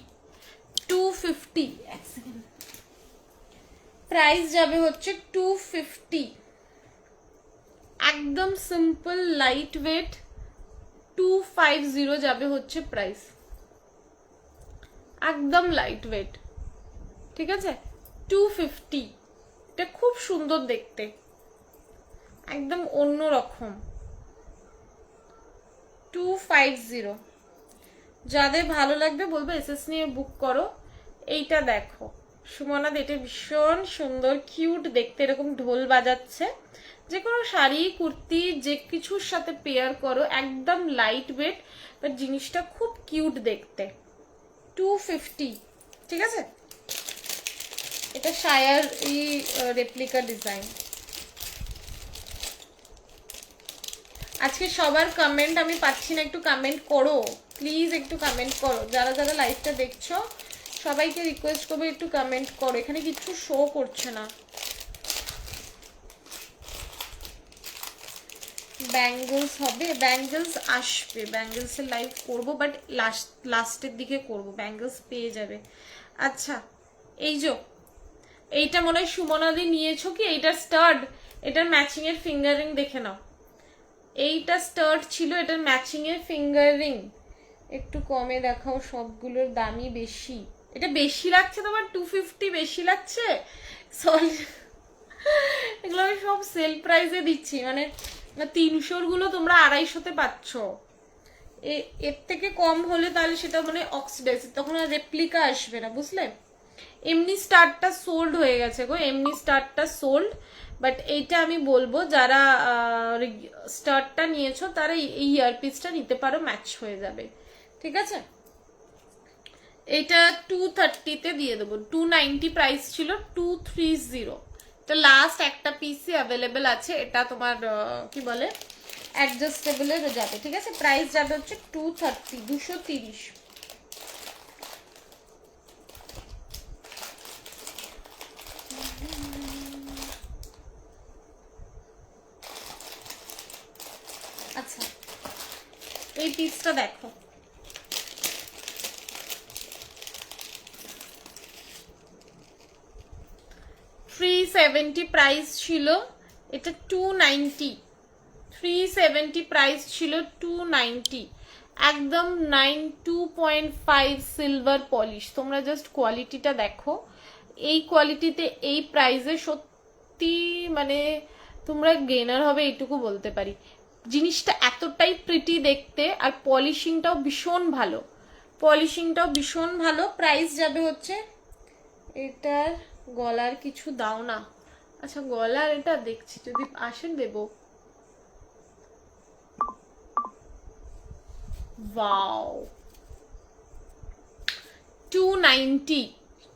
[SPEAKER 1] 250, প্রাইস যাবে হচ্ছে 250, একদম সিম্পল লাইট ওয়েট, 250 যাবে হচ্ছে প্রাইস। একদম লাইট ওয়েট, ঠিক আছে। 250, এটা খুব সুন্দর দেখতে, একদম অন্য রকম। 250, যাদের ভালো লাগবে বলবো এসএস নিয়ে বুক করো। এইটা দেখো সুমনা, এটা ভীষণ সুন্দর কিউট দেখতে, এরকম ঢোল বাজাচ্ছে। যে কোনো শাড়ি কুর্তি যে কিছুর সাথে পেয়ার করো, একদম লাইট ওয়েট, বাট জিনিসটা খুব কিউট দেখতে। 250, ঠিক আছে। এটা শায়ার রেপ্লিকা ডিজাইন। আজকে সবার কমেন্ট আমি পাচ্ছি না, একটু কমেন্ট করো প্লিজ, একটু কমেন্ট করো। যারা যারা লাইভটা দেখছো সবাইকে রিকোয়েস্ট করবো একটু কমেন্ট করো, এখানে কিছু শো করছে না। ব্যাঙ্গলস হবে, ব্যাঙ্গলস আসবে, ব্যাঙ্গলসের লাইভ করবো, বাট লাস্টের দিকে করবো, ব্যাঙ্গলস পেয়ে যাবে। আচ্ছা এই যে এইটা মনে হয় সুমনাদি নিয়েছো কি? এইটার স্টাড, এটার ম্যাচিং এর ফিঙ্গারিং দেখে নাও। এইটা স্টাড ছিল, এটার ম্যাচিং এর ফিঙ্গারিং। একটু কমে দেখাও, সবগুলোর দামই বেশি। এটা বেশি লাগছে তোমার? 250 বেশি লাগছে? সরি, এগুলো আমি সব সেল প্রাইসে দিচ্ছি, মানে 300 গুলো তোমরা 250-তে পাচ্ছ। এর থেকে কম হলে তাহলে সেটা মানে অক্সিডাইজ, তখন আর রেপ্লিকা আসবে না, বুঝলে। এমনি স্টারটা সোল্ড হয়ে গেছে গো, এমনি স্টারটা সোল্ড। বাট এইটা আমি বলবো যারা স্টারটা নিয়েছো তারা এই ইয়ারপিসটা নিতে পারো, ম্যাচ হয়ে যাবে, ঠিক আছে। এটা 230-তে দিয়ে দেবো, 290 প্রাইস ছিল, 230। তো লাস্ট একটা পিসই অ্যাভেলেবেল আছে, এটা তোমার কি বলে অ্যাডজাস্টেবলের যাবে, ঠিক আছে। প্রাইস যাবে হচ্ছে 230, 230। আচ্ছা এই পিসটা দেখো, 370 প্রাইস ছিল, এটা 290। 370 প্রাইস ছিল, 290। একদম 92.5 সিলভার পলিশ। তোমরা জাস্ট কোয়ালিটিটা দেখো, এই কোয়ালিটিতে এই প্রাইসে সত্যি মানে তোমরা গেনার হবে, এইটুকু বলতে পারি। জিনিসটা এতটাই প্রিটি দেখতে, আর পলিশিংটাও ভীষণ ভালো, পলিশিংটাও ভীষণ ভালো। প্রাইস যাবে হচ্ছে, এটার গলার কিছু দাও না। আচ্ছা গলার এটা দেখছি, যদি আসেন দেবো। ওয়াও, 290,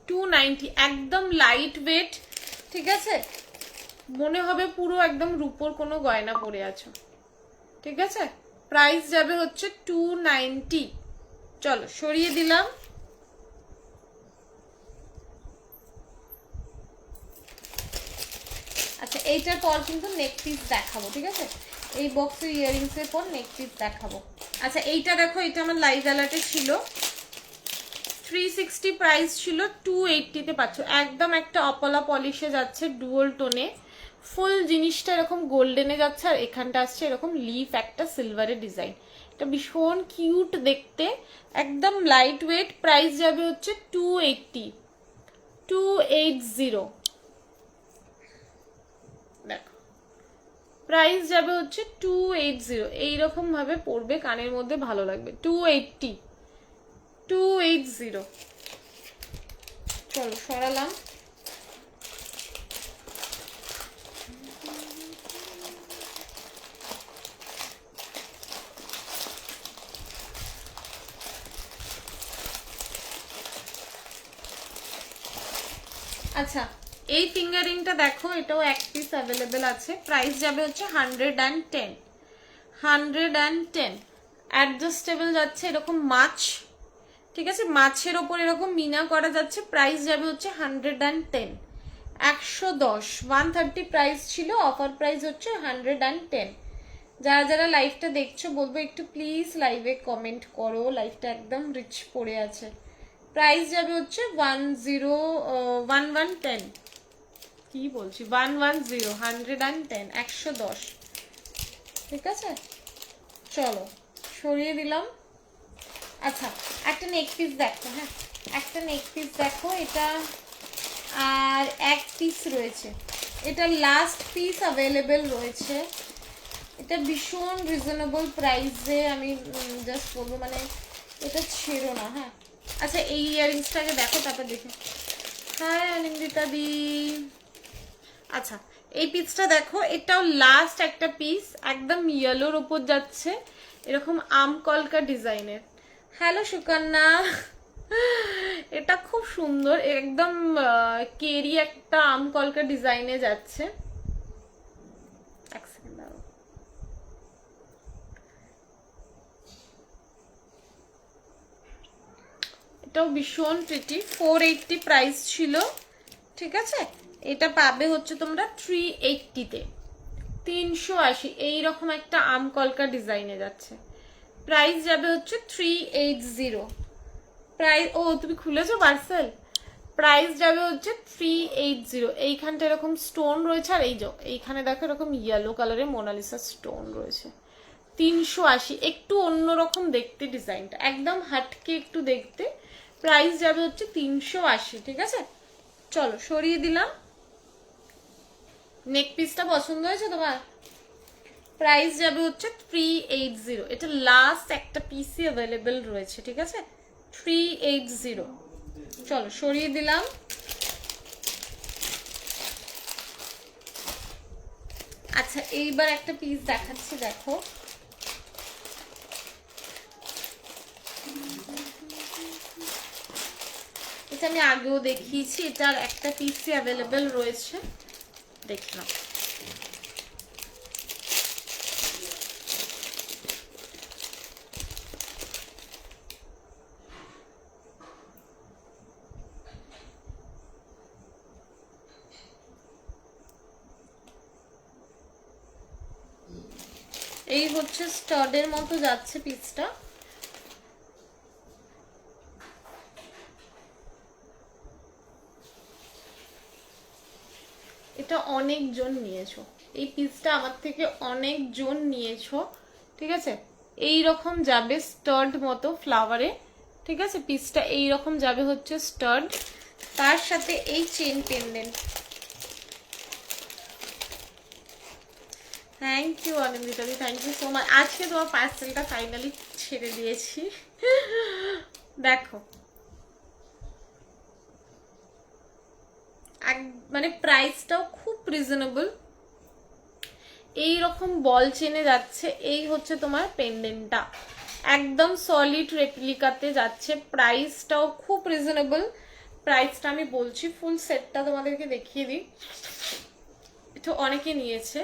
[SPEAKER 1] 290, একদম লাইট ওয়েট, ঠিক আছে। মনে হবে পুরো একদম রূপোর কোনো গয়না পরে আছো, ঠিক আছে। প্রাইস যাবে হচ্ছে 290। চলো সরিয়ে দিলাম। আচ্ছা এইটার পর কিন্তু নেক পিস দেখাবো, ঠিক আছে। এই বক্সের ইয়ারিংস এর পর নেক পিস দেখাবো। আচ্ছা এইটা দেখো, এটা আমার লাইভ অ্যালার্টে ছিল, 360 প্রাইস ছিল, 280-তে পাচ্ছ। একদম একটা অপলা পলিশে যাচ্ছে, ডুয়াল টোনে, ফুল জিনিসটা এরকম গোল্ডেনে যাচ্ছে, আর এখানটা আসছে এরকম লিফ একটা সিলভারের ডিজাইন। এটা ভীষণ কিউট দেখতে, একদম লাইট ওয়েট। প্রাইস যাবে হচ্ছে 280, 280। দেখো প্রাইস যাবে হচ্ছে 280। এইরকম ভাবে পড়বে, কানের মধ্যে ভালো লাগবে। 280, 280। চলো সরালাম। আচ্ছা এই ফিঙ্গারিংটা দেখো, এটাও এক পিস অ্যাভেলেবেল আছে। প্রাইস যাবে হচ্ছে 110, 110। অ্যাডজাস্টেবল যাচ্ছে, এরকম মাছ, ঠিক আছে, মাছের ওপর এরকম মিনা করা যাচ্ছে। প্রাইস যাবে হচ্ছে 110, 110। 130 প্রাইস ছিল, অফার প্রাইস হচ্ছে 110। যারা যারা লাইভটা দেখছো বলবো একটু প্লিজ লাইভে কমেন্ট করো, লাইভটা একদম রিচ পড়ে আছে। প্রাইস যাবে হচ্ছে 1110, কি বলছি 110, 110, 110, ঠিক আছে। চলো সরিয়ে দিলাম। আচ্ছা একটা নেক পিস দেখো, হ্যাঁ একটা নেক পিস দেখো, এটা আর এক পিস রয়েছে, এটা লাস্ট পিস অ্যাভেলেবেল রয়েছে। এটা ভীষণ রিজনেবল প্রাইসে আমি জাস্ট বলবো, মানে এটা ছিল না। হ্যাঁ আচ্ছা, এই ইয়ারিংসটাকে দেখো তারপর দেখে। হ্যাঁ অনিন্দিতা দি, আচ্ছা এই পিসটা দেখো, এটাও লাস্ট একটা পিস, একদম ইয়েলোর উপর যাচ্ছে, এরকম আম কলকা ডিজাইনের। হ্যালো সুকন্যা, এটা খুব সুন্দর, একদম কেরি একটা আম কলকা ডিজাইনে যাচ্ছে। এক সেকেন্ড দাঁড়াও, এটাও ভীষণ প্রিটি। 480 প্রাইস ছিল, ঠিক আছে। এটা পাবে হচ্ছে তোমরা 380-তে, 380। এইরকম একটা আম কলকা ডিজাইনে যাচ্ছে, প্রাইস যাবে হচ্ছে 380 প্রাইস। ও তুমি খুলেছো পার্সেল? প্রাইস যাবে হচ্ছে 380। এইখানটা এরকম স্টোন রয়েছে, আর এই যে এইখানে দেখো এরকম ইয়েলো কালারের মোনালিসা স্টোন রয়েছে। 380, একটু অন্যরকম দেখতে ডিজাইনটা, একদম হাটকে একটু দেখতে। প্রাইস যাবে হচ্ছে 380, ঠিক আছে। চলো সরিয়ে দিলাম। নেক পিসটা পছন্দ হয়েছে তোমার? প্রাইস যাবে হচ্ছে 380। এটা লাস্ট একটা পিসই অ্যাভেলেবেল রয়েছে, ঠিক আছে, 380। চলো সরিয়ে দিলাম। আচ্ছা এইবার একটা পিস দেখাচ্ছি, দেখো এটা আমি আগেও দেখিয়েছি, এটার একটা পিসই অ্যাভেলেবেল রয়েছে, দেখলাম। এই হচ্ছে স্টাডের মতো যাচ্ছে পিসটা। এটা অনেকজন নিয়েছো, এই পিসটা আমার থেকে অনেকজন নিয়েছো, ঠিক আছে। এই রকম যাবে স্টাড মতো ফ্লাওয়ারে, ঠিক আছে। পিসটা এই রকম যাবে হচ্ছে স্টাড, তার সাথে এই chain pendant. Thank you Anindita di, thank you so much. আজকে তোমার পার্সেলটা ফাইনালি ছেড়ে দিয়েছি। দেখো মানে প্রাইসটাও খুব রিজনেবল। এই রকম বল চেনে যাচ্ছে, এই হচ্ছে তোমার পেন্ডেন্টটা, একদম সলিড রেপ্লিকাতে যাচ্ছে। প্রাইসটাও খুব রিজনেবল। প্রাইসটা আমি বলছি, ফুল সেটটা তোমাদেরকে দেখিয়ে দিই। এটা অনেকে নিয়েছে,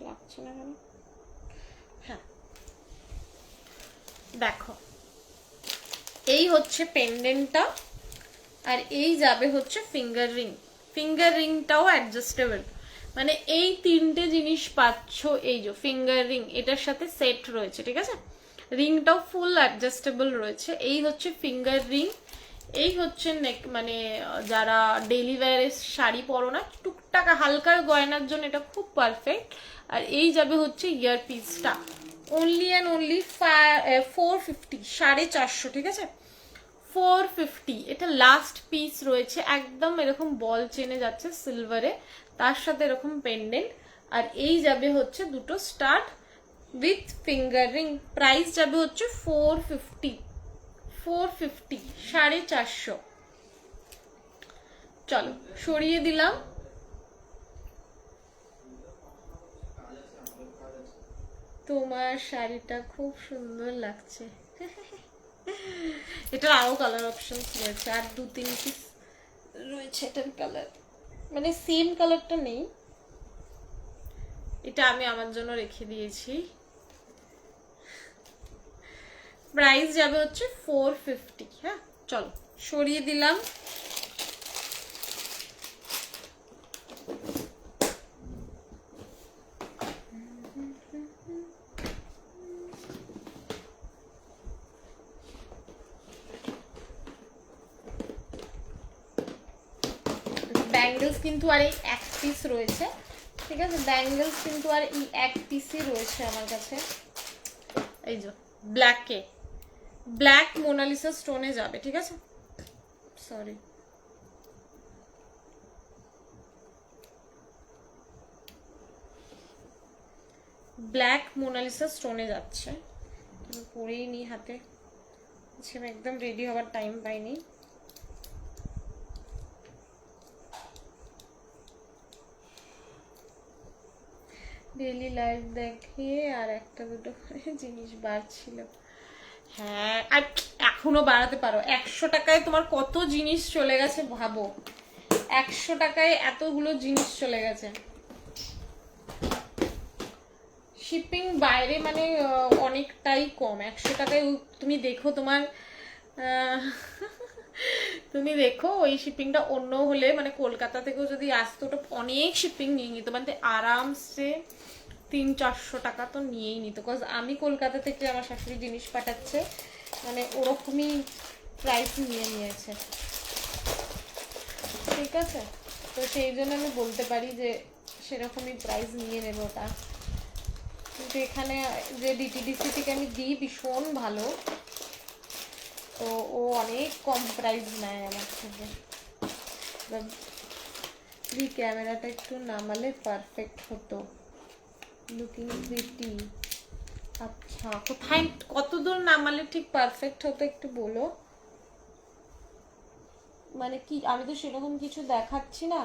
[SPEAKER 1] লাগছে না কেন? হ্যাঁ দেখো, এই হচ্ছে পেন্ডেন্টটা, আর এই যাবে হচ্ছে ফিঙ্গার রিং। ফিঙ্গার রিংটাও অ্যাডজাস্টেবল, মানে এই তিনটে জিনিস পাচ্ছ। এই যে ফিঙ্গার রিং এটার সাথে সেট রয়েছে, ঠিক আছে। রিংটাও ফুল অ্যাডজাস্টেবল রয়েছে। এই হচ্ছে ফিঙ্গার রিং, এই হচ্ছে নেক, মানে যারা ডেইলি ওয়্যারে শাড়ি পরো না, টুকটাক হালকা গয়নার জন্য এটা খুব পারফেক্ট। আর এই যাবে হচ্ছে ইয়ার পিসটা, অনলি অ্যান্ড অনলি 450, 450, ঠিক আছে, 450। এটা লাস্ট পিস রয়েছে, একদম এরকম বল চেনে যাচ্ছে সিলভারে, তার সাথে এরকম পেন্ডেন্ট। আর এই যাবে হচ্ছে দুটো start with finger ring. Price যাবে হচ্ছে 450, 450। চলো সরিয়ে দিলাম। তোমার শাড়িটা খুব সুন্দর লাগছে। এটার আরো কালার অপশন রয়েছে, আর 2-3 পিস রয়েছে এটার কালার, মানে সেম কালারটা নেই। এটা আমি আমার জন্য রেখে দিয়েছি। প্রাইস যাবে হচ্ছে 450। হ্যাঁ চলো সরিয়ে দিলাম। ব্যাঙ্গেলস কিন্তু আর এই এক পিস রয়েছে, ঠিক আছে, ব্যাঙ্গেলস কিন্তু আর এই এক পিসই রয়েছে আমার কাছে। এই যে ব্ল্যাকে, ব্ল্যাক মোনালিসা স্টোনে যাবে, ঠিক আছে, সরি ব্ল্যাক মোনালিসা স্টোনে যাচ্ছে। আমি পরেই নি হাতে, আমি একদম রেডি হওয়ার টাইম পাইনি। ডেইলি লাইফ দেখিয়ে আর একটা দুটো করে জিনিস বাড়ছিল। হ্যাঁ, আর এখনো বাড়াতে পারো। 100 টাকায় তোমার কত জিনিস চলে গেছে ভাবো, 100 টাকায় এতগুলো জিনিস চলে গেছে। শিপিং বাইরে মানে অনেকটাই কম। 100 টাকায় তুমি দেখো তোমার তুমি দেখো ওই শিপিংটা অন্য হলে মানে কলকাতা থেকেও যদি আসতো, ওটা অনেক শিপিং নিয়ে নিত, মানে আরামসে 300-400 টাকা তো নিয়েই নিত। বিকজ আমি কলকাতা থেকে আমার শাশুড়ি জিনিস পাঠাচ্ছে, মানে ওরকমই প্রাইস নিয়ে নিয়েছে, ঠিক আছে। তো সেই জন্য আমি বলতে পারি যে সেরকমই প্রাইস নিয়ে নেবে ওটা। কিন্তু এখানে যে ডিটিডিসি থেকে আমি দিই ভীষণ ভালো, তো ও অনেক কম প্রাইস নেয় আমার থেকে। ক্যামেরাটা একটু নামালে পারফেক্ট হতো, লুকিং প্রিটি। আচ্ছা, কোথায় কত দূর নামালে ঠিক পারফেক্ট হতো একটু বলো, মানে কি আমি তো সেরকম কিছু দেখাচ্ছি না।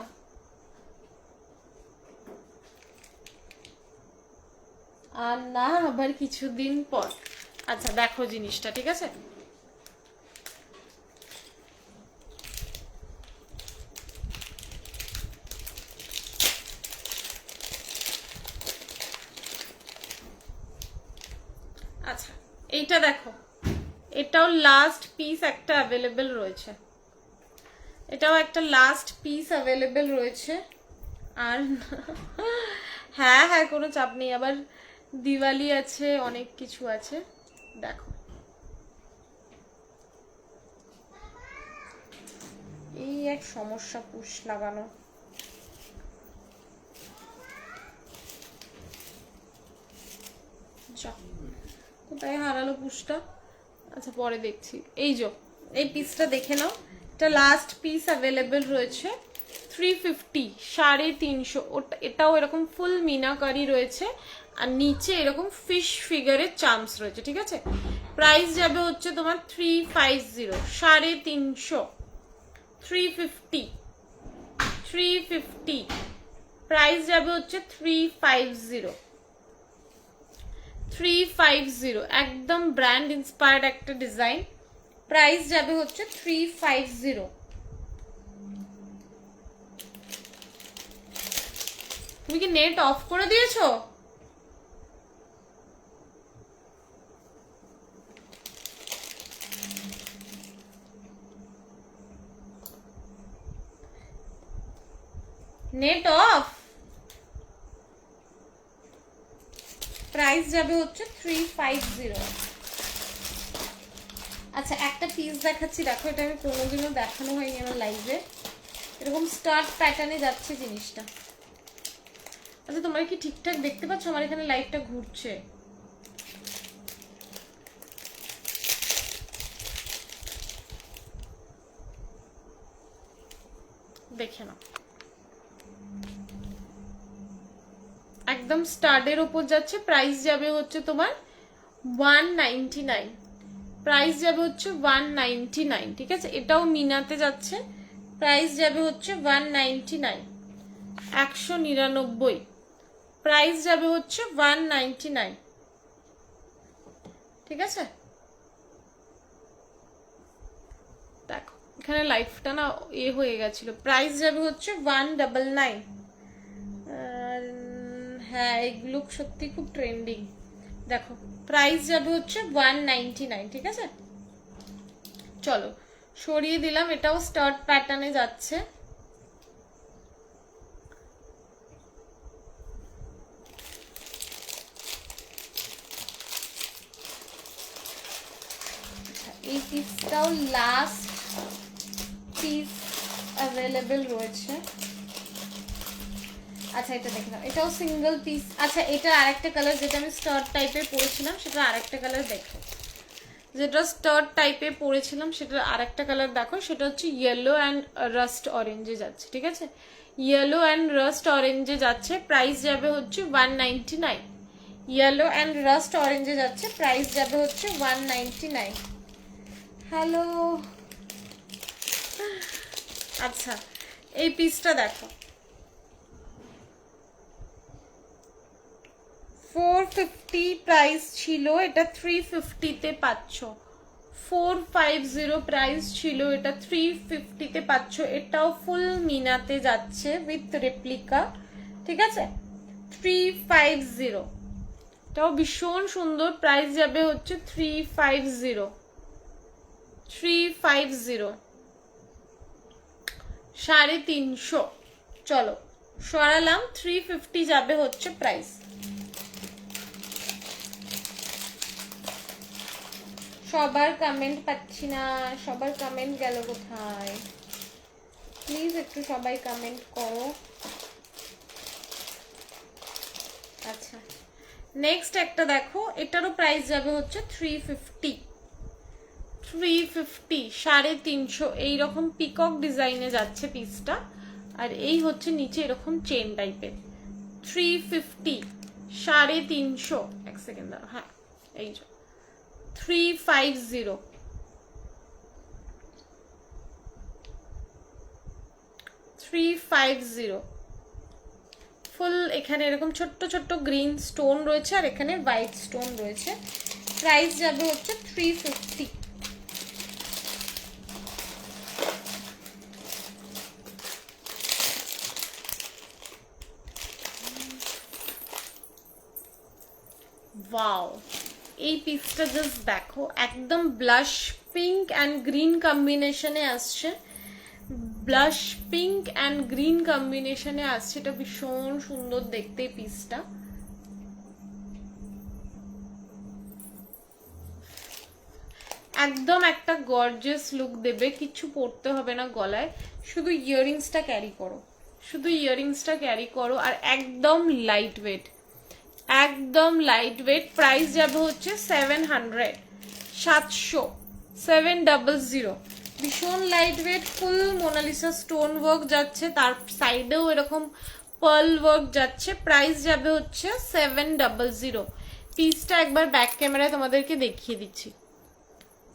[SPEAKER 1] আর না আবার কিছুদিন পর। আচ্ছা দেখো জিনিসটা, ঠিক আছে, আচ্ছা এইটা দেখো, এটাও লাস্ট পিস একটা অ্যাভেলেবেল রয়েছে, এটাও একটা লাস্ট পিস অ্যাভেলেবেল রয়েছে। আর হ্যাঁ হ্যাঁ, কোনো চাপ নেই, আবার দিওয়ালি আছে, অনেক কিছু আছে। দেখো এই এক সমস্যা পুশ লাগানো, কোথায় হারালো পুশটা? আচ্ছা পরে দেখছি। এই যে এই পিসটা দেখে নাও, এটা লাস্ট পিস অ্যাভেলেবেল রয়েছে, 350, 350। ওটা এটাও এরকম ফুল মিনাকারি রয়েছে, আর নিচে এরকম ফিশ ফিগারের চার্মস রয়েছে, ঠিক আছে। প্রাইস যাবে হচ্ছে তোমার 350, 350, 350, 350। প্রাইস যাবে হচ্ছে 350, 350, একদম ব্র্যান্ড ইন্সপায়ার্ড একটা ডিজাইন। প্রাইস যাবে হচ্ছে 350। তুমি কি নেট অফ করে দিয়েছো? Net off. প্রাইস যাবে হচ্ছে 350। আচ্ছা একটা পিস দেখাচ্ছি, দেখো এটা আমি কোনোদিনও দেখানো হয়নি আমার লাইভে। এরকম স্টার্ট প্যাটার্নে যাচ্ছে জিনিসটা। আচ্ছা তোমরা কি ঠিকঠাক দেখতে পাচ্ছ? আমার এখানে লাইটটা ঘুরছে। দেখে নাও, একদম স্টার্টের উপর যাচ্ছে। প্রাইস যাবে হচ্ছে তোমার 199, প্রাইস যাবে হচ্ছে 199, ঠিক আছে। এটাও মিনাতে যাচ্ছে, প্রাইস যাবে হচ্ছে 199, 199, প্রাইস যাবে হচ্ছে 199, ঠিক আছে। দেখো এখানে লাইফটা না হয়ে গেছিল। প্রাইস যাবে হচ্ছে 199। হ্যাঁ এগুলো সত্যি খুব ট্রেন্ডিং। দেখো প্রাইস যাবে হচ্ছে 199, ঠিক আছে। চলো সরিয়ে দিলাম, এটাও স্টার্ট প্যাটার্নে যাচ্ছে। এই পিসটাও লাস্ট পিস অ্যাভেলেবেল রয়েছে। আচ্ছা এটা দেখে নাও, এটাও সিঙ্গেল পিস। আচ্ছা এটা আরেকটা কালার, যেটা আমি স্টার্ট টাইপের পরেছিলাম সেটা আরেকটা কালার দেখো, যেটা স্টার্ট টাইপে পরেছিলাম সেটার আরেকটা কালার দেখো, সেটা হচ্ছে ইয়েলো অ্যান্ড রাস্ট অরেঞ্জে যাচ্ছে, ঠিক আছে, ইয়েলো অ্যান্ড রাস্ট অরেঞ্জে যাচ্ছে, প্রাইস যাবে হচ্ছে 199। ইয়েলো অ্যান্ড রাস্ট অরেঞ্জে যাচ্ছে, প্রাইস যাবে হচ্ছে 199। হ্যালো, আচ্ছা এই পিসটা দেখো, 450 প্রাইস ছিল, এটা 350-তে পাচ্ছ। 450 প্রাইস ছিল, এটা 350-তে পাচ্ছ। এটাও ফুল মিনাতে যাচ্ছে উইথ রেপ্লিকা, ঠিক আছে, 350। এটাও ভীষণ সুন্দর, প্রাইস যাবে হচ্ছে 350। 350, 350। চলো সরালাম, 350 যাবে হচ্ছে প্রাইস। সবার কমেন্ট পাচ্ছি না, সবার কমেন্ট গেল কোথায়? প্লিজ একটু সবাই কমেন্ট করো। আচ্ছা নেক্সট একটা দেখো, এটারও প্রাইস যাবে হচ্ছে 350। 350, 350, এইরকম পিকক ডিজাইনে যাচ্ছে পিসটা, আর এই হচ্ছে নিচে এরকম চেন টাইপের। 350, 350। এক সেকেন্ড দাঁড়াও, হ্যাঁ এই যে 350। 350 ফুল, এখানে এরকম ছোট্ট ছোট্ট গ্রিন স্টোন রয়েছে আর এখানে হোয়াইট স্টোন রয়েছে, প্রাইস যাবে হচ্ছে 350। ওয়াও, এই পিসটা জাস্ট দেখো, একদম ব্লাশ পিঙ্ক অ্যান্ড গ্রিন কম্বিনেশনে আসছে, ব্লাশ পিঙ্ক অ্যান্ড গ্রিন কম্বিনেশনে আসছে, এটা ভীষণ সুন্দর দেখতে পিসটা। একদম একটা গর্জিয়াস লুক দেবে, কিছু পরতে হবে না গলায়, শুধু ইয়াররিংসটা ক্যারি করো, শুধু ইয়াররিংসটা ক্যারি করো, আর একদম লাইট ওয়েট, একদম লাইট ওয়েট, প্রাইস যাবে হচ্ছে 700, 700, 700। ভীষণ লাইট ওয়েট, ফুল মোনালিসা স্টোন ওয়ার্ক যাচ্ছে, তার সাইডেও এরকম পার্ল ওয়ার্ক যাচ্ছে, প্রাইস যাবে হচ্ছে 700। পিসটা একবার ব্যাক ক্যামেরায় তোমাদেরকে দেখিয়ে দিচ্ছি,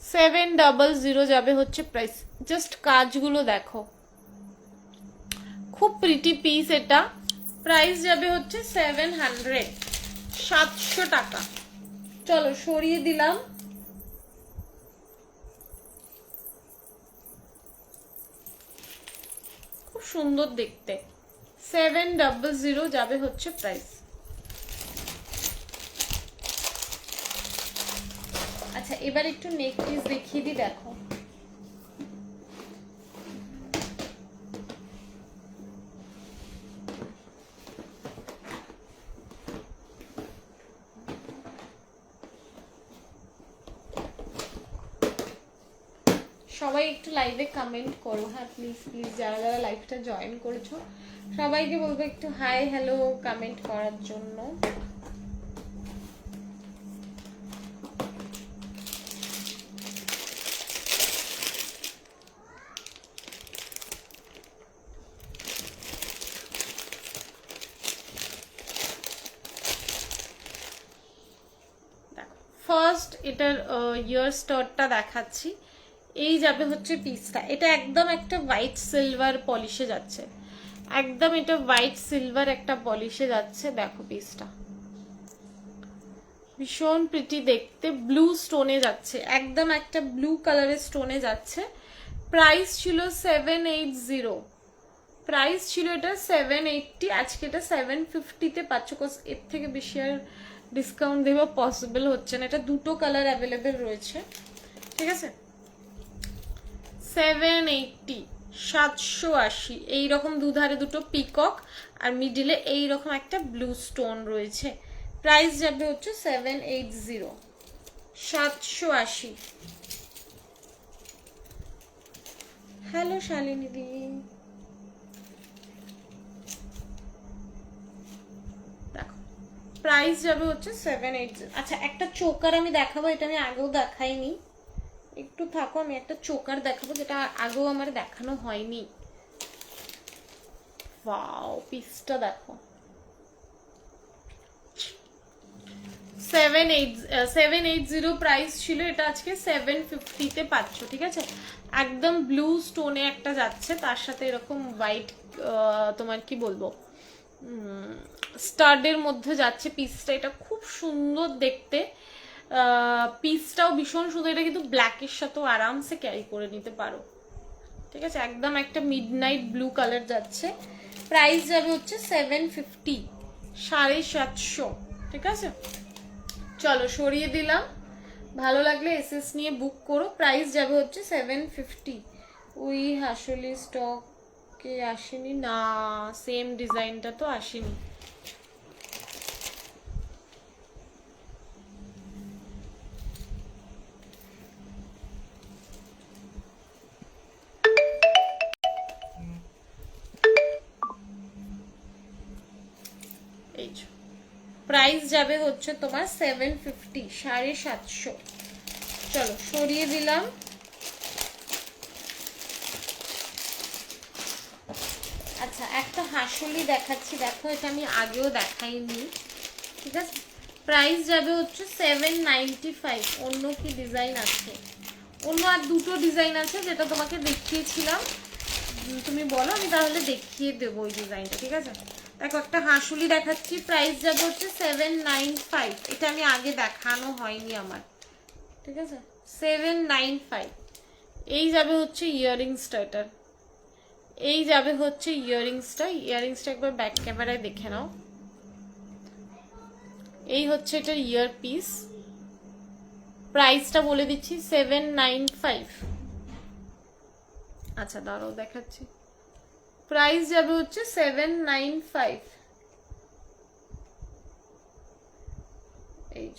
[SPEAKER 1] 700 যাবে হচ্ছে প্রাইস। জাস্ট কাজগুলো দেখো, খুব প্রিটি পিস এটা, প্রাইস যাবে হচ্ছে 700, 700 টাকা। চলো সরিয়ে দিলাম, খুব সুন্দর দেখতে, 700 যাবে হচ্ছে প্রাইস। আচ্ছা এবার একটু নেক পিস দেখিয়ে দিই, দেখো সবাই একটু লাইভে কমেন্ট করো, হ্যাঁ প্লিজ প্লিজ, যারা যারা লাইভটা জয়েন করেছো সবাইকে বলবো একটু হাই হ্যালো কমেন্ট করার জন্য। ফার্স্ট এটার ইয়ার স্টারটা দেখাচ্ছি, এই যাবে হচ্ছে পিসটা, এটা একদম একটা হোয়াইট সিলভার পলিশে যাচ্ছে, একদম এটা হোয়াইট সিলভার একটা পলিশে যাচ্ছে, দেখো পিসটা ভীষণ প্রিটি দেখতে, ব্লু স্টোনে যাচ্ছে, একদম একটা ব্লু কালারের স্টোনে যাচ্ছে, প্রাইস ছিল 780, প্রাইস ছিল এটা 780, আজকে এটা 750-তে পাচ্ছ, কোর্স এর থেকে বেশি আর ডিসকাউন্ট দেওয়া পসিবল হচ্ছে না, এটা দুটো কালার অ্যাভেলেবেল রয়েছে, ঠিক আছে, 780, 780। এইরকম দুধারে দুটো পিকক আর মিডিলে এইরকম একটা ব্লু স্টোন রয়েছে, প্রাইস যাবে হচ্ছে 780, 780। হ্যালো শালিনী দি, দেখো প্রাইস যাবে হচ্ছে 780। আচ্ছা একটা চোকার আমি দেখাবো, এটা আমি আগেও দেখাইনি, একটু থাকো, আমি একটা চোকার দেখাবো যেটা আগেও আমার দেখানো হয়নি। ওয়াও পিসটা দেখো, 780 প্রাইস ছিল, এটা আজকে 750-তে পাচ্ছ, ঠিক আছে। একদম ব্লু স্টোনে একটা যাচ্ছে, তার সাথে এরকম হোয়াইট তোমার কি বলবো স্টার্ডের মধ্যে যাচ্ছে পিসটা, এটা খুব সুন্দর দেখতে। পিসটাও ভীষণ সুন্দর, এটা কিন্তু ব্ল্যাকের সাথেও আরামসে ক্যারি করে নিতে পারো, ঠিক আছে। একদম একটা মিডনাইট ব্লু কালার যাচ্ছে, প্রাইস যাবে হচ্ছে 750, 750, ঠিক আছে। চলো সরিয়ে দিলাম, ভালো লাগলে এসএস নিয়ে বুক করো, প্রাইস যাবে হচ্ছে 750। ওই আসলে স্টকে আসেনি না, সেম ডিজাইনটা তো আসেনি। এই প্রাইস যাবে হচ্ছে তোমার 750, 750। চলো সরিয়ে দিলাম। আচ্ছা একটা হাসুলি দেখাচ্ছি, দেখো এটা আমি আগেও দেখাইনি, ঠিক আছে। প্রাইস যাবে হচ্ছে 795। অন্য কি ডিজাইন আছে? অন্য আর দুটো ডিজাইন আছে যেটা তোমাকে দেখিয়েছিলাম, তুমি বলো আমি তাহলে দেখিয়ে দেবো ওই ডিজাইনটা, ঠিক আছে। দেখো একটা হাসুলি দেখাচ্ছি, প্রাইস যাবে হচ্ছে 795, এটা আমি আগে দেখানো হয়নি আমার, ঠিক আছে। 795। এই যাবে হচ্ছে ইয়াররিংসটা, এটার এই যাবে হচ্ছে ইয়াররিংসটা একবার ব্যাক ক্যামেরায় দেখে নাও। এই হচ্ছে এটার ইয়ার পিস, প্রাইসটা বলে দিচ্ছি 795। আচ্ছা দাঁড়াও দেখাচ্ছি, প্রাইস যাবে হচ্ছে 795। এই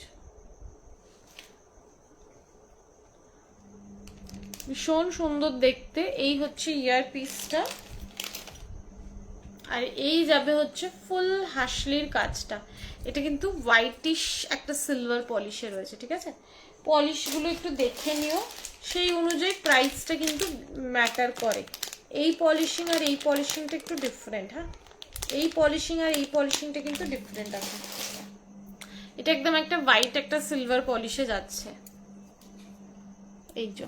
[SPEAKER 1] ভীষণ সুন্দর দেখতে, এই হচ্ছে ইয়ার পিসটা, আর এই যাবে হচ্ছে ফুল হাসলির কাজটা। এটা কিন্তু হোয়াইটিশ একটা সিলভার পলিশে রয়েছে, ঠিক আছে। পলিশগুলো একটু দেখে নিও, সেই অনুযায়ী প্রাইসটা কিন্তু ম্যাটার করে। এই পলিশিং আর এই পলিশিংটা একটু ডিফারেন্ট, হ্যাঁ এই পলিশিং আর এই পলিশিংটা কিন্তু ডিফারেন্ট আছে। এটা একদম একটা হোয়াইট একটা সিলভার পলিশে যাচ্ছে। এই যে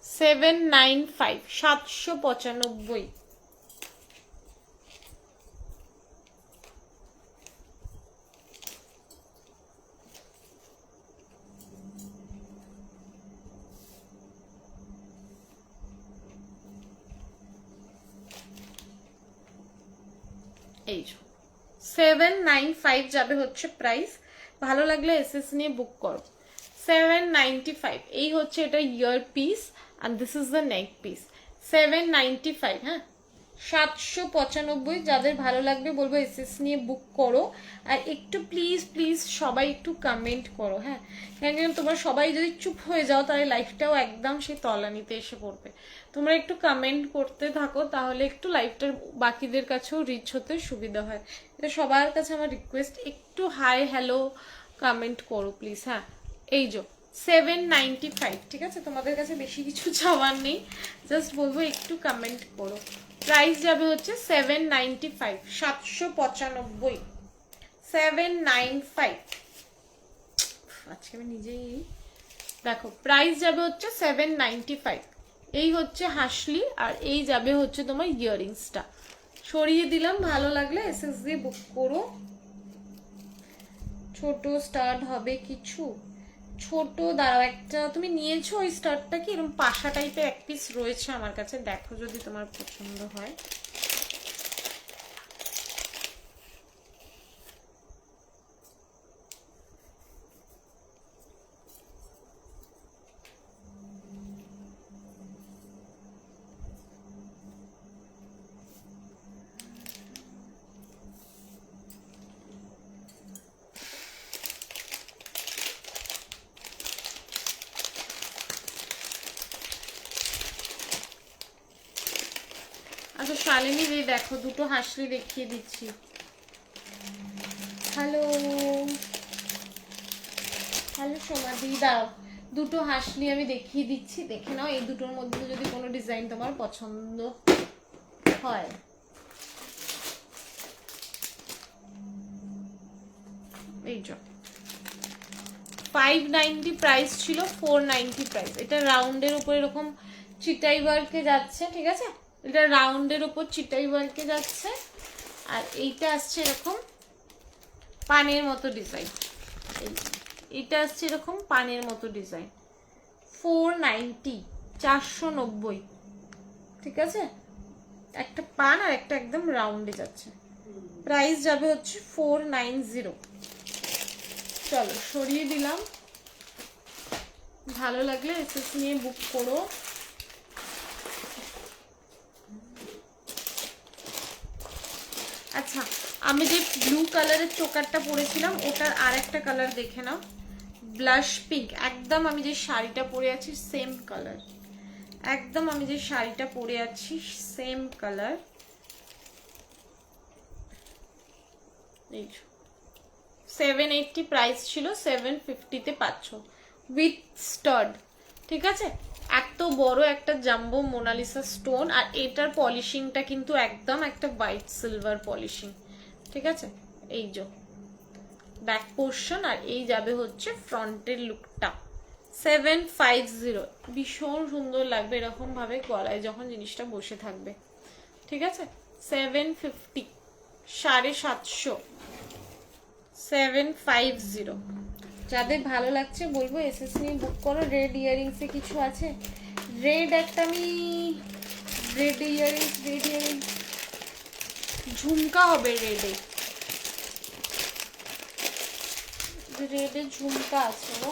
[SPEAKER 1] 795, 795। এই 795 যাবে হচ্ছে প্রাইস, ভালো লাগলে এসএস নিয়ে বুক করো। 795। এই হচ্ছে এটা ইয়ার piece and this is the neck piece, 795। হ্যাঁ 795, যাদের ভালো লাগবে বলবো এসএস নিয়ে বুক করো। আর একটু প্লিজ প্লিজ সবাই একটু কমেন্ট করো, হ্যাঁ কেন তোমরা সবাই যদি চুপ হয়ে যাও তাহলে লাইফটাও একদম সেই তলানিতে এসে পড়বে। তোমরা একটু কমেন্ট করতে থাকো, তাহলে একটু লাইফটার বাকিদের কাছেও রিচ হতে সুবিধা হয়। এটা সবার কাছে আমার রিকোয়েস্ট, একটু হাই হ্যালো কমেন্ট করো প্লিজ। হ্যাঁ এই যে 795, ঠিক আছে, তোমাদের কাছে বেশি কিছু চাওয়ার নেই, জাস্ট বলবো একটু কমেন্ট করো। প্রাইস যাবে হচ্ছে 795, 795, 795। আজকে আমি নিজেই দেখো, প্রাইস যাবে হচ্ছে 795। এই হচ্ছে হাসলি, আর এই যাবে হচ্ছে তোমার ইয়াররিংসটা। সরিয়ে দিলাম, ভালো লাগলে এসএস দিয়ে বুক করো। ছোট স্টার্ট হবে কিছু ছোট, দাঁড়াও একটা, তুমি নিয়েছো ওই স্টার্টটা কি এরকম পাশা টাইপের এক পিস রয়েছে আমার কাছে, দেখো যদি তোমার পছন্দ হয়। আচ্ছা শালিনী রে দেখো, দুটো হাসলি দেখিয়ে দিচ্ছি। হ্যালো হ্যালো সোমাদি, দাও দুটো হাসলি আমি দেখিয়ে দিচ্ছি, দেখে নাও এই দুটোর মধ্যে যদি কোনো ডিজাইন তোমার পছন্দ হয়। এই যে 590 প্রাইস ছিল, 490 প্রাইস। এটা রাউন্ডের উপর এরকম চিটাই ওয়ার্কে যাচ্ছে, ঠিক আছে, এটা রাউন্ডের উপর চিটাই ওয়ার্কে যাচ্ছে। আর এইটা আসছে এরকম পানের মতো ডিজাইন, এটা আসছে এরকম পানের মতো ডিজাইন। 490, 490, ঠিক আছে, একটা পান আর একটা একদম রাউন্ডে যাচ্ছে। প্রাইস যাবে হচ্ছে 490। চলো সরিয়ে দিলাম, ভালো লাগলে এসএস নিয়ে বুক করো। আচ্ছা, আমি যে ব্লু কালারের চোকারটা পরেছিলাম ওটার আর একটা কালার দেখে নাও, ব্লাশ পিঙ্ক, একদম আমি যে শাড়িটা পরে আছি সেম কালার, একদম আমি যে শাড়িটা পরে আছি সেম কালার। এই 780 প্রাইস ছিল, 750-তে পাচ্ছ উইথ স্টাড, ঠিক আছে। এত বড় একটা জাম্বো মোনালিসা স্টোন, আর এটার পলিশিংটা কিন্তু একদম একটা হোয়াইট সিলভার পলিশিং, ঠিক আছে। এই যে ব্যাক পোর্শন, আর এই যাবে হচ্ছে ফ্রন্টের লুকটা। 750, ভীষণ সুন্দর লাগবে এরকম ভাবে গলায় যখন জিনিসটা বসে থাকবে, ঠিক আছে। 750, 750, 750। যাদের ভালো লাগছে বলবো এসএস নিয়ে বুক করো। রেড ইয়ারিংসে কিছু আছে, রেড একটা আমি রেড ইয়ারিংস ঝুমকা হবে, রেডে ঝুমকা আছে গো।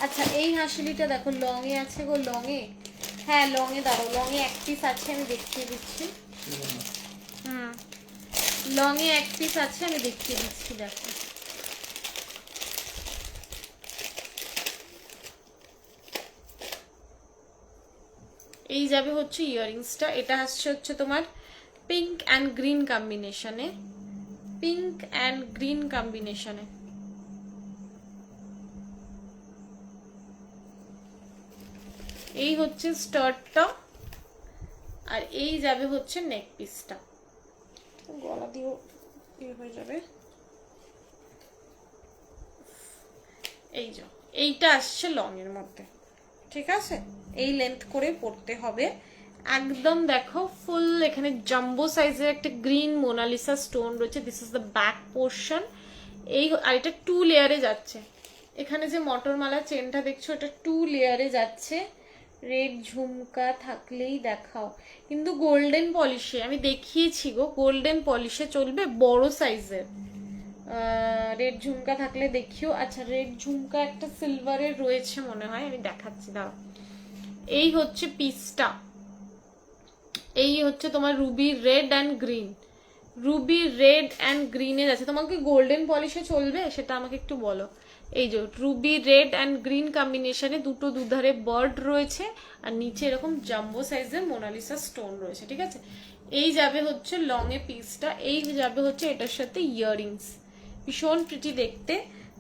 [SPEAKER 1] আচ্ছা এই হাসিলিটা দেখো, লং এ আছে গো, লং এ, হ্যাঁ লং এ দাঁড়ো, লং এ এক পিস আছে, আমি দেখিয়ে দিচ্ছি। লং এ এক পিস আছে, আমি দেখিয়ে দিচ্ছি, দেখো। এই যাবে হচ্ছে ইয়ারিংসটা, এটা আসছে হচ্ছে তোমার পিঙ্ক অ্যান্ড গ্রিন কম্বিনেশনে, পিঙ্ক অ্যান্ড গ্রিন কম্বিনেশনে। এই হচ্ছে স্টার্টটা, আর এই যাবে হচ্ছে নেক পিসটা, গলা দিয়েও হয়ে যাবে। এই যে এইটা আসছে লং এর মধ্যে, ঠিক আছে, এই লেন্থ করে পড়তে হবে একদম। দেখো ফুল এখানে জাম্বো সাইজের একটা গ্রিন মোনালিসা স্টোন রয়েছে, this is the back portion. এই আর এটা 2 লেয়ারে যাচ্ছে, এখানে যে মটরমালা চেনটা দেখছো এটা 2 লেয়ারে যাচ্ছে। রেড ঝুমকা থাকলেই দেখাও, কিন্তু গোল্ডেন পলিশে আমি দেখিয়েছি গো, গোল্ডেন পলিশে চলবে, বড় সাইজের। রেড ঝুমকা থাকলে দেখিও। আচ্ছা রেড ঝুমকা একটা সিলভারের রয়েছে মনে হয়, আমি দেখাচ্ছি দাঁড়াও। এই হচ্ছে পিসটা, এই হচ্ছে তোমার Ruby red and green, Ruby red and গ্রিনের আছে। তোমাকে গোল্ডেন পলিশে চলবে সেটা আমাকে একটু বলো। এই যে রুবি রেড অ্যান্ড গ্রিন কম্বিনেশনে দুটো দুধারে বার্ড রয়েছে, আর নিচে এরকম জাম্বো সাইজের মোনালিসা স্টোন রয়েছে, ঠিক আছে। এই যাবে হচ্ছে লং এ পিসটা, এই যাবে হচ্ছে এটার সাথে ইয়াররিংস, ভীষণ প্রিটি দেখতে।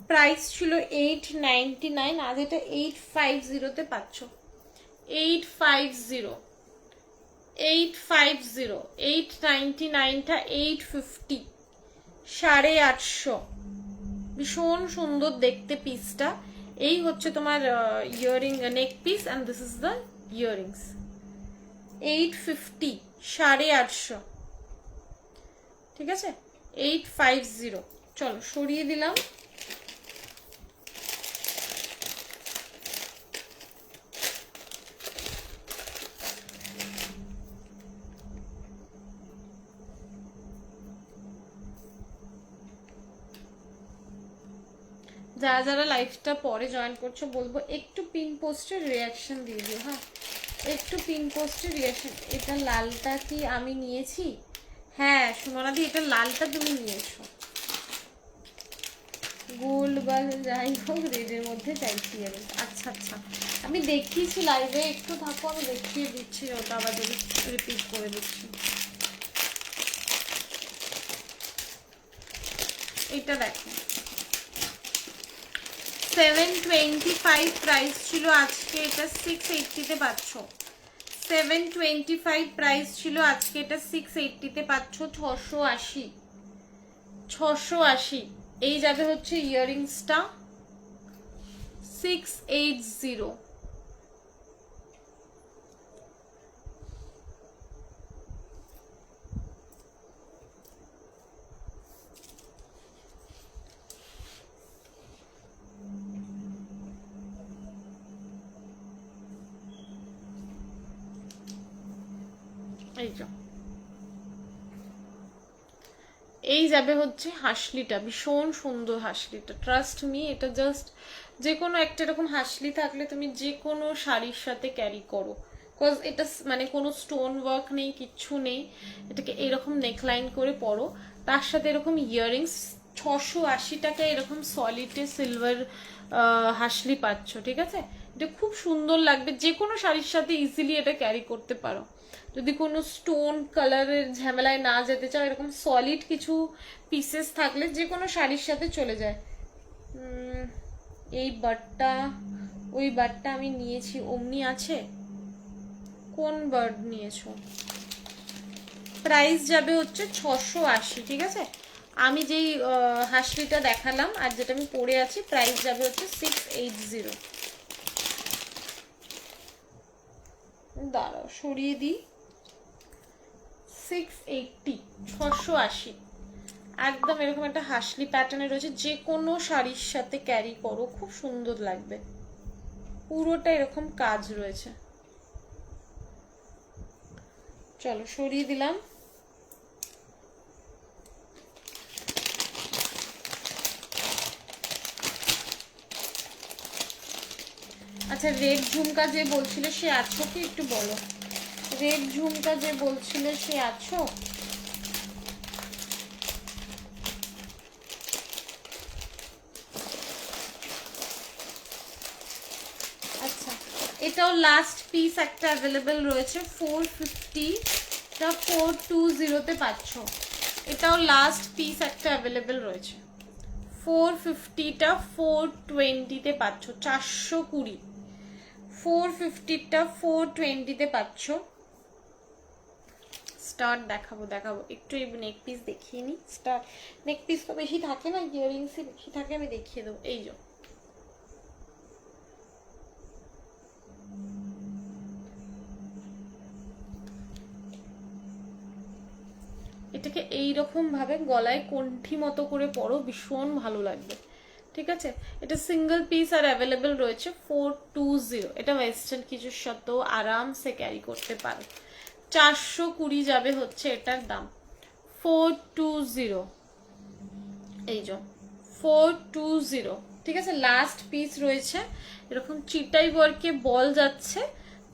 [SPEAKER 1] প্রাইস ছিল 899, আজ এটা 850-তে পাচ্ছ। 850, 850, 899টা 850, 850, ভীষণ সুন্দর দেখতে পিসটা। এই হচ্ছে তোমার earring neck piece, and this is the earrings. 850, 850, ঠিক আছে, 850। চলো সরিয়ে দিলাম। যারা যারা লাইভটা পরে জয়েন করছো বলবো একটু পিন পোস্টের রিয়াকশন দিয়ে দিও, হ্যাঁ একটু পিন পোস্টের রিয়াকশন। এটা লালটা কি আমি নিয়েছি? হ্যাঁ সুমনাদি, এটা লালটা তুমি নিয়েছো, গোল্ড বা যাই হোক রেডের মধ্যে চাইছি ইয়ারিংস। আচ্ছা আচ্ছা, আমি দেখিয়েছি লাইভে, একটু থাকো আমি দেখিয়ে দিচ্ছি, ওটা আবার যদি রিপিট করে দিচ্ছি। এটা দেখো 725 প্রাইস ছিল, আজকে এটা 680-তে পাচ্ছ। 725 প্রাইস ছিল, আজকে এটা 680-তে পাচ্ছ। 680, 680। এই যাবে হচ্ছে ইয়াররিংসটা 680। এই যাবে হচ্ছে হাসলিটা, ভীষণ সুন্দর হাসলিটা, ট্রাস্ট মি। এটা জাস্ট যে কোনো একটা এরকম হাসলি থাকলে তুমি যে কোনো শাড়ির সাথে ক্যারি করো, বিকজ এটা মানে কোনো স্টোন ওয়ার্ক নেই, কিচ্ছু নেই। এটাকে এরকম নেকলাইন করে পরো, তার সাথে এরকম ইয়াররিংস। 680 টাকায় এরকম সলিডে সিলভার হাসলি পাচ্ছ, ঠিক আছে? এটা খুব সুন্দর লাগবে, যে কোনো শাড়ির সাথে ইজিলি এটা ক্যারি করতে পারো। যদি কোনো স্টোন কালারের ঝামেলায় না যেতে চাও, এরকম সলিড কিছু পিসেস থাকলে যে কোনো শাড়ির সাথে চলে যায়। এই বারটা, ওই বারটা আমি নিয়েছি, অমনি আছে। কোন বার্ড নিয়েছো? প্রাইস যাবে হচ্ছে 680, ঠিক আছে? আমি যেই হাসলিটা দেখালাম আর যেটা আমি পরে আছি, প্রাইস যাবে হচ্ছে 680। দাঁড়াও সরিয়ে দিই। 680, 680। একদম এরকম একটা হাসলি প্যাটার্নে রয়েছে, যে কোনো শাড়ির সাথে ক্যারি করো খুব সুন্দর লাগবে। পুরোটা এরকম কাজ রয়েছে। চলো সরিয়ে দিলাম। আচ্ছা, রেড ঝুমকা যে বলছিলে সে আছো কি, একটু বলো। রেড ঝুমকা যে বলছিলে সে আছো? আচ্ছা, এটাও লাস্ট পিস একটা অ্যাভেলেবেল রয়েছে, 450টা 420-তে পাচ্ছ। এটাও লাস্ট পিস একটা অ্যাভেলেবেল রয়েছে, 450টা 420-তে পাচ্ছ। 420, 450টা 420-তে পাচ্ছ। স্টার্ট দেখাবো একটু এই নেক পিস দেখিয়ে নি। স্টার্ট নেক পিস তো বেশি থাকে না, ইয়াররিংসই বেশি থাকে, আমি দেখিয়ে দেবো। এই যে এটাকে এইরকম ভাবে গলায় কণ্ঠি মতো করে পরো, ভীষণ ভালো লাগবে, ঠিক আছে? এটা সিঙ্গেল পিস আর অ্যাভেলেবেল রয়েছে 420। এটা ওয়েস্টার্ন কিছুর সাথেও আরামসে ক্যারি করতে পারো। 420 যাবে হচ্ছে এটার দাম, 420। এই যে 420, ঠিক আছে? লাস্ট পিস রয়েছে, এরকম চিটাই ওয়ার্কে বল যাচ্ছে,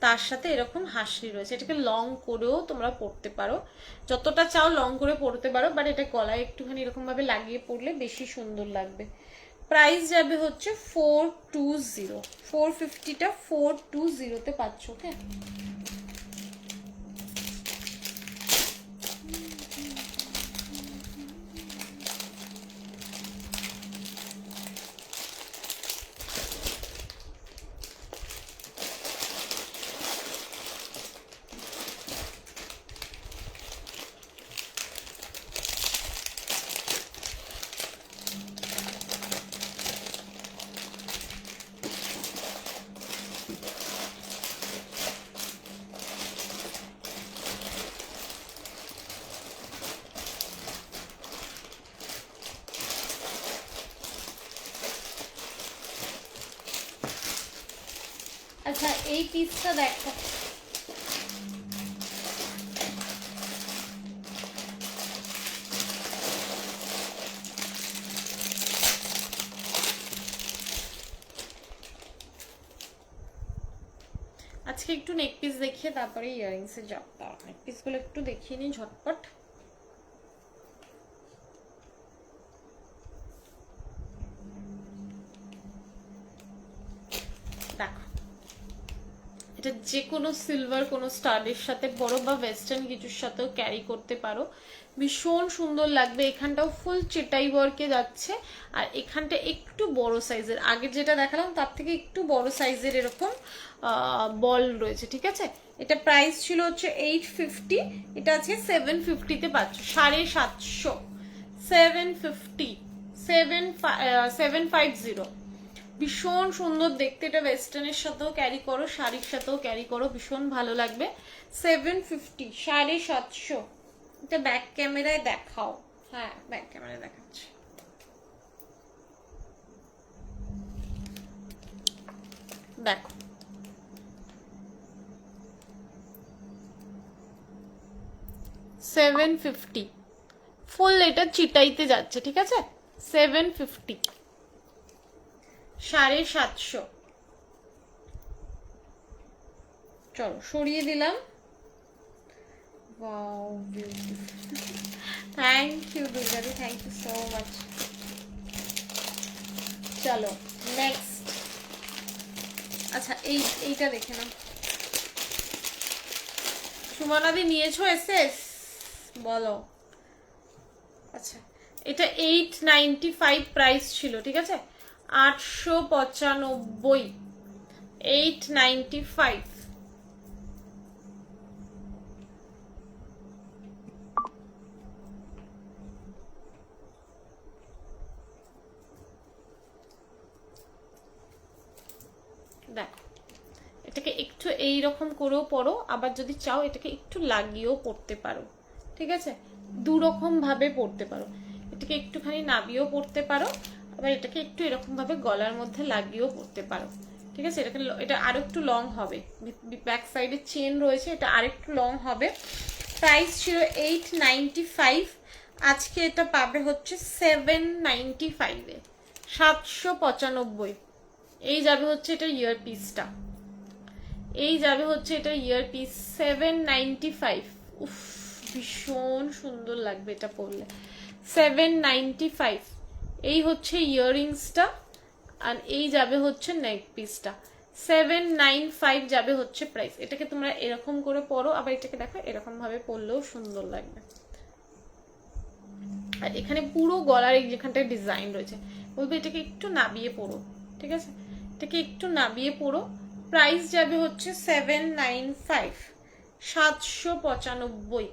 [SPEAKER 1] তার সাথে এরকম হাসলি রয়েছে। এটাকে লং করেও তোমরা পরতে পারো, যতটা চাও লং করে পরতে পারো, বাট এটা গলায় একটুখানি এরকম ভাবে লাগিয়ে পরলে বেশি সুন্দর লাগবে। প্রাইস যাবে হচ্ছে 420, 450টা 420-তে পাচ্ছ। ওকে, আচ্ছা এই পিসটা দেখো, আজকে একটু নেক পিস দেখিয়ে তারপরে ইয়াররিংসে যাব। নেক পিসগুলো একটু দেখিয়ে নিই ঝটপট। এটা যে কোনো সিলভার কোনো স্টাডের সাথে পরো বা ওয়েস্টার্ন কিছুর সাথেও ক্যারি করতে পারো, ভীষণ সুন্দর লাগবে। এখানটাও ফুল চেটাই ওয়ার্কে যাচ্ছে, আর এখানটা একটু বড় সাইজের, আগে যেটা দেখালাম তার থেকে একটু বড় সাইজের এরকম বল রয়েছে, ঠিক আছে। এটা প্রাইস ছিল হচ্ছে 850, এটা আছে 750-তে পাচ্ছ, 750, 750, 750। ভীষণ সুন্দর দেখতে, এটা ওয়েস্টার্নের সাথেও ক্যারি করো, শাড়ির সাথেও ক্যারি করো, ভীষণ ভালো লাগবে। 750, 750। এটা ব্যাক ক্যামেরায় দেখাও, হ্যাঁ ব্যাক ক্যামেরায় দেখাচ্ছি। দেখো $750 ফুল, এটা চিটাইতে যাচ্ছে, ঠিক আছে। 750, 750। চলো সরিয়ে দিলাম। ওয়াও বিউটিফুল, থ্যাংক ইউ দুর্গাদি, থ্যাংক ইউ সো মাচ। চলো নেক্সট, আচ্ছা এইটা দেখে নাও। সুমনাদি নিয়েছো এসএস বলো। আচ্ছা এটা 895 প্রাইস ছিল, ঠিক আছে, 895, 895। দেখো এটাকে একটু এইরকম করেও পরো, আবার যদি চাও এটাকে একটু লাগিয়েও পরতে পারো, ঠিক আছে, দু রকম ভাবে পরতে পারো। এটাকে একটুখানি নাবিয়েও পরতে পারো, আবার এটাকে একটু এরকম ভাবে গলার মধ্যে লাগিয়েও পরতে পারো, ঠিক আছে। এটা আরো একটু লং হবে, ব্যাক সাইডে চেন রয়েছে, এটা আরেকটু লং হবে। প্রাইস ছিল 895, আজকে এটা পাবে হচ্ছে 795-এ, 795। এই যাবে হচ্ছে এটা ইয়ার পিসটা, এই যাবে হচ্ছে এটা ইয়ার পিস, 795। উফ ভীষণ সুন্দর লাগবে এটা পরলে, 795। এই হচ্ছে ইয়াররিংসটা, আর এই যাবে হচ্ছে নেক পিসটা, 795 যাবে হচ্ছে প্রাইস। এটাকে তোমরা এরকম করে পরো, আবার এটাকে দেখো এরকম ভাবে পরলেও সুন্দর লাগবে। আর এখানে পুরো গলার যেখানটায় ডিজাইন রয়েছে, বলবে এটাকে একটু নাবিয়ে পরো, ঠিক আছে, এটাকে একটু নাবিয়ে পরো। প্রাইস যাবে হচ্ছে 795, 795।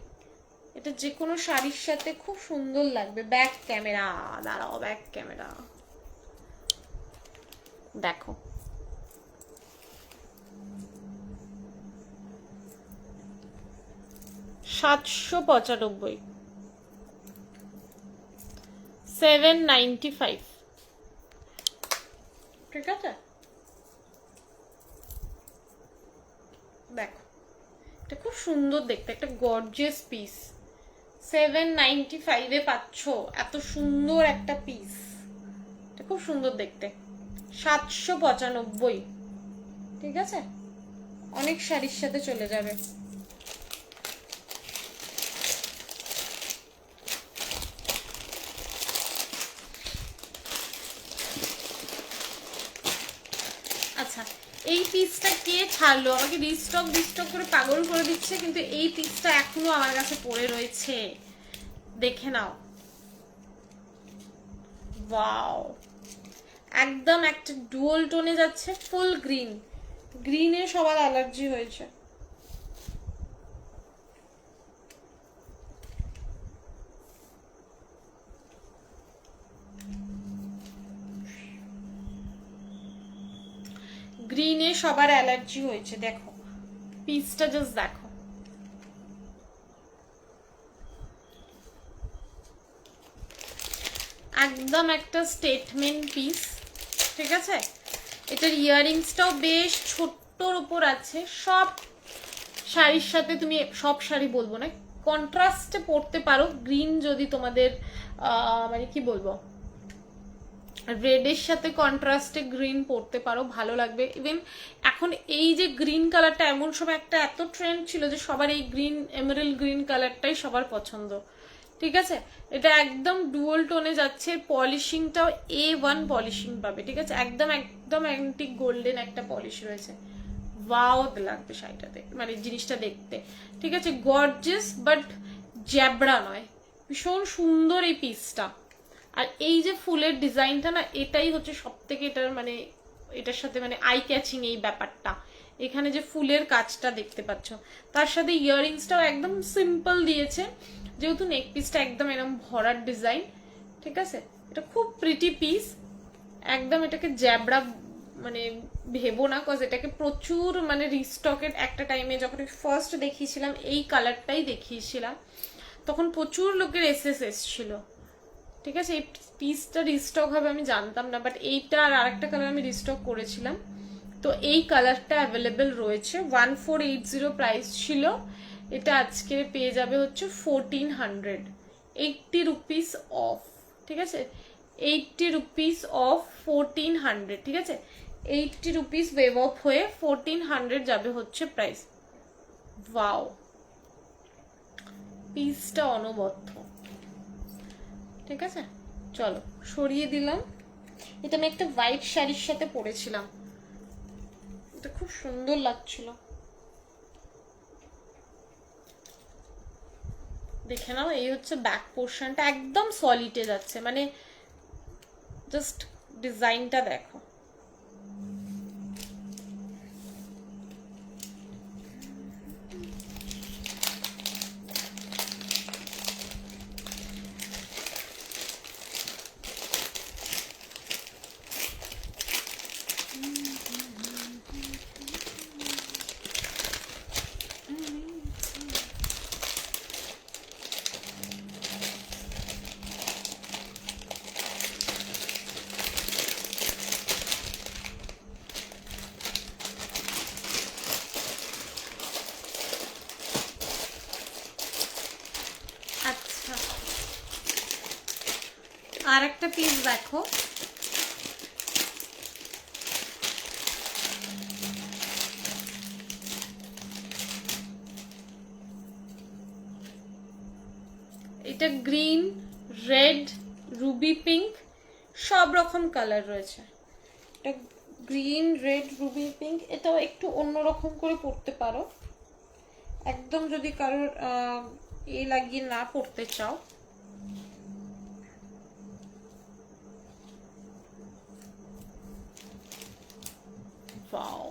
[SPEAKER 1] এটা যে কোনো শাড়ির সাথে খুব সুন্দর লাগবে। ব্যাক ক্যামেরা দাঁড়াও, ব্যাক ক্যামেরা দেখো, $795, 795, ঠিক আছে। দেখো এটা খুব সুন্দর দেখতে, একটা গর্জিয়াস পিস, 795-এ পাচ্ছ এত সুন্দর একটা পিস, এটা খুব সুন্দর দেখতে। 795, ঠিক আছে, অনেক শাড়ির সাথে চলে যাবে। আচ্ছা এই পিসটা কে ছাড়লো, আমাকে রিস্টক করে পাগল করে দিচ্ছে, কিন্তু এই পিসটা এখনো আমার কাছে পড়ে রয়েছে, দেখে নাও। ওয়াও একদম একটা ডুয়াল টোনে যাচ্ছে, ফুল গ্রিন, গ্রিনে সবার অ্যালার্জি হয়েছে। গ্রিনে সবার অ্যালার্জি হয়েছে, দেখো পিসটা জাস্ট দেখো, একদম একটা স্টেটমেন্ট পিস, ঠিক আছে। এটার ইয়াররিংসটাও বেশ ছোট্টর উপর আছে, সব শাড়ির সাথে তুমি, সব শাড়ি বলবো না, কন্ট্রাস্টে পরতে পারো। গ্রিন যদি তোমাদের মানে কি বলবো, রেডের সাথে কন্ট্রাস্টে গ্রিন পরতে পারো, ভালো লাগবে। ইভেন এখন এই যে গ্রিন কালারটা, এমন সময় একটা এত ট্রেন্ড ছিল যে সবার এই গ্রিন, এমারেল্ড গ্রিন কালারটাই সবার পছন্দ, ঠিক আছে। এটা একদম ডুয়াল টোনে যাচ্ছে, পলিশিংটাও A1 পলিশিং পাবে, ঠিক আছে, একদম একদম অ্যান্টিক গোল্ডেন একটা পলিশ রয়েছে। ওয়াও লাগবে শাড়িটাতে, মানে জিনিসটা দেখতে, ঠিক আছে। গর্জিয়াস বাট জ্যাবড়া নয়, ভীষণ সুন্দর এই পিসটা। আর এই যে ফুলের ডিজাইনটা না, এটাই হচ্ছে সব থেকে এটার মানে এটার সাথে মানে আই ক্যাচিং এই ব্যাপারটা। এখানে যে ফুলের কাজটা দেখতে পাচ্ছ, তার সাথে ইয়াররিংসটাও একদম সিম্পল দিয়েছে, যেহেতু নেক পিসটা একদম এরকম ভরার ডিজাইন, ঠিক আছে। এটা খুব প্রিটি পিস, একদম এটাকে জ্যাবড়া মানে ভেবো না, কজ এটাকে প্রচুর মানে রিস্টকের একটা টাইমে যখন ফার্স্ট দেখিয়েছিলাম এই কালারটাই দেখিয়েছিলাম, তখন প্রচুর লোকের এসএস এসছিল, ঠিক আছে। এই পিসটা রিস্টক হবে আমি জানতাম না, বাট এইটা আর আরেকটা কালার আমি রিস্টক করেছিলাম, তো এই কালারটা অ্যাভেলেবেল রয়েছে। 1480 প্রাইস ছিল, এটা আজকে পেয়ে যাবে হচ্ছে 1400, 80 রুপিস অফ, ঠিক আছে। 80 রুপিস অফ 1400, ঠিক আছে। 80 রুপিস ওয়েভ অফ হয়ে 1400 যাবে হচ্ছে প্রাইস। ওয়াও, পিসটা অনবদ্য, ঠিক আছে। চলো সরিয়ে দিলাম। এটা আমি একটা হোয়াইট শাড়ির সাথে পরেছিলাম, এটা খুব সুন্দর লাগছিল, দেখে নাও। এই হচ্ছে ব্যাক পোর্শনটা, একদম সলিডে যাচ্ছে, মানে জাস্ট ডিজাইনটা দেখো। আচ্ছা, আর একটা পিস দেখো, এটা গ্রিন, রেড, রুবি পিঙ্ক, সব রকম কালার রয়েছে। এটা গ্রিন, রেড, রুবি পিঙ্ক, এটাও একটু অন্যরকম করে পরতে পারো, একদম যদি কারোর এ লাগিয়ে না পরতে চাও। ওয়াও,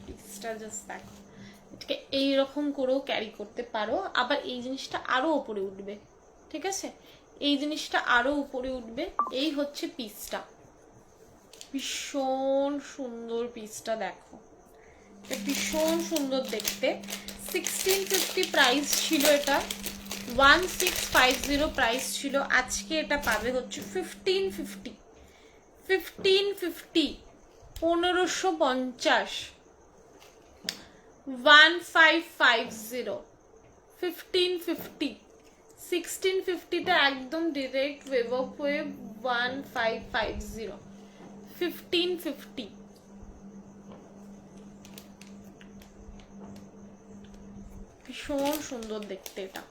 [SPEAKER 1] পিসটা জাস্ট দেখো, এটাকে এইরকম করেও ক্যারি করতে পারো, আবার এই জিনিসটা আরো উপরে উঠবে, ঠিক আছে। এই জিনিসটা আরো উপরে উঠবে। এই হচ্ছে পিসটা, ভীষণ সুন্দর পিসটা দেখো, ভীষণ সুন্দর দেখতে। 1650 প্রাইস ছিল এটা, 1650 প্রাইস ছিল, আজকে এটা পাবে হচ্ছে 1550, 1550, 1550, 1550, 1550, 1650টা একদম ডিরেক্ট ওয়েভ অফ হয়ে 1550, 1550। ভীষণ সুন্দর দেখতে এটা,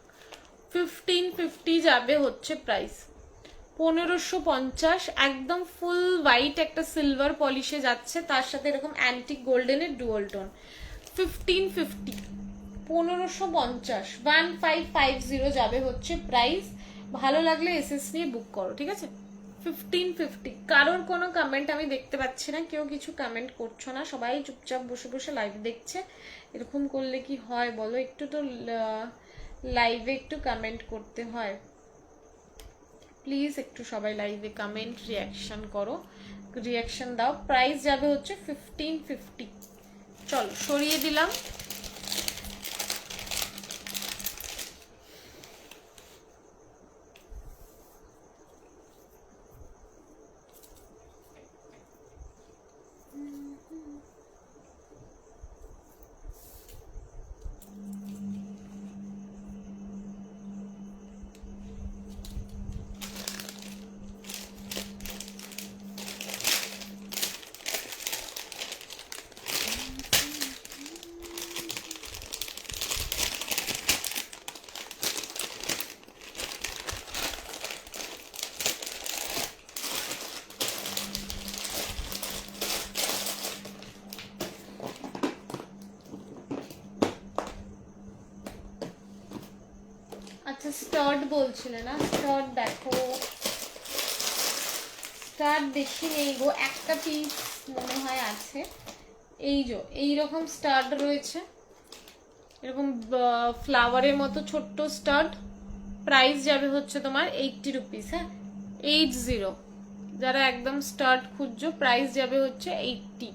[SPEAKER 1] 1550 যাবে হচ্ছে প্রাইস। 1550, একদম ফুল হোয়াইট একটা সিলভার পলিশে যাচ্ছে, তার সাথে এরকম অ্যান্টিক গোল্ডেনের ডুয়াল টোন। 1550, 1550, 1550 যাবে হচ্ছে প্রাইস। ভালো লাগলে এসএস নিয়ে বুক করো, ঠিক আছে। 1550। কারোর কোনো কমেন্ট আমি দেখতে পাচ্ছি না, কেউ কিছু কমেন্ট করছো না, সবাই চুপচাপ বসে বসে লাইভ দেখছে। এরকম করলে কি হয় বলো, একটু তো লাইভে একটু কমেন্ট করতে হয়, প্লিজ একটু সবাই লাইভে কমেন্ট রিয়াকশন করো, রিয়াকশন দাও। প্রাইস যাবে হচ্ছে 1550। চলো সরিয়ে দিলাম। আচ্ছা স্টার্ট বলছিলে না, স্টার্ট দেখো, স্টার্ট বেশি নেই গো, একটা পিস মনে হয় আছে। এই যে এইরকম স্টার্ট রয়েছে, এরকম ফ্লাওয়ারের মতো ছোট্ট স্টার্ট। প্রাইস যাবে হচ্ছে তোমার 80 রুপিস। হ্যাঁ 80, যারা একদম স্টার্ট খুঁজছো প্রাইস যাবে হচ্ছে 80,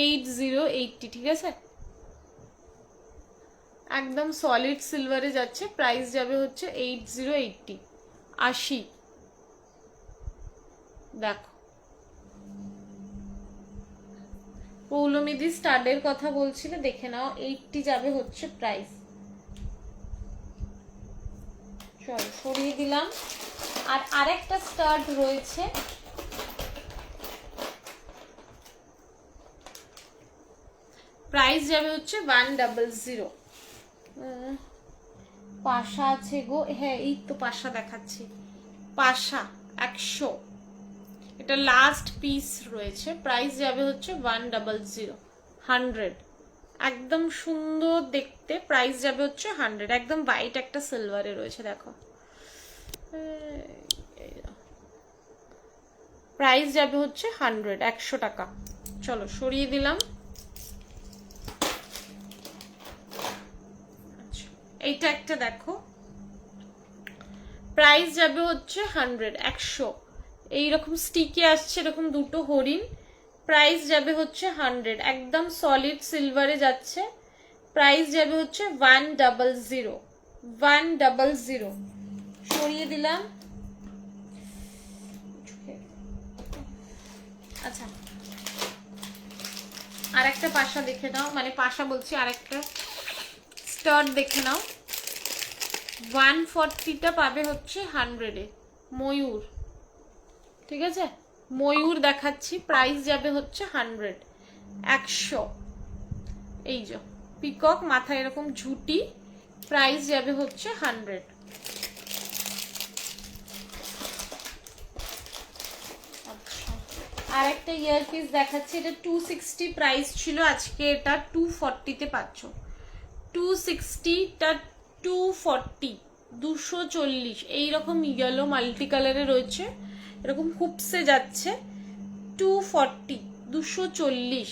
[SPEAKER 1] 80, ঠিক আছে। একদম সলিড সিলভারে যাচ্ছে, প্রাইস যাবে হচ্ছে 80, 80। দেখো পৌলমিদি স্টার্টের কথা বলছিলে, দেখে নাও 80 যাবে হচ্ছে প্রাইস। চলো সরিয়ে দিলাম। আর আরেকটা স্টার্ট রয়েছে, প্রাইস যাবে হচ্ছে 100। পাশা আছে গো, হ্যাঁ এই তো পাশা দেখাচ্ছি, পাশা 100, এটা লাস্ট পিস রয়েছে, প্রাইস যাবে হচ্ছে 100, 100। একদম সুন্দর দেখতে, প্রাইস যাবে হচ্ছে 100। একদম হোয়াইট একটা সিলভারে রয়েছে, দেখো প্রাইস যাবে হচ্ছে 100, 100 টাকা। চলো সরিয়ে দিলাম। এইটা একটা দেখো, প্রাইস যাবে হচ্ছে 100, 100। এইরকম স্টিকে আসছে এরকম দুটো হরিণ, প্রাইস যাবে হচ্ছে 100, একদম সলিড সিলভারে যাচ্ছে, প্রাইস যাবে হচ্ছে 100, 100। সরিয়ে দিলাম। আচ্ছা আর একটা পাশা দেখে নাও, মানে পাশা বলছি, আর একটা স্টার্ট দেখে নাও। 140টা পাবে হচ্ছে 100-এ, ময়ূর, ঠিক আছে, ময়ূর দেখাচ্ছি, প্রাইস যাবে হচ্ছে 100, 100। এই যে পিকক, মাথায় এরকম ঝুটি, প্রাইস যাবে হচ্ছে 100। আচ্ছা আর একটা ইয়ারপিস দেখাচ্ছি, এটা 260 প্রাইস ছিল, আজকে এটা 240-তে পাচ্ছ। 260টা 240, 240। এইরকম ইয়েলো মাল্টি কালারে রয়েছে, এরকম হুপসে যাচ্ছে, 240, 240।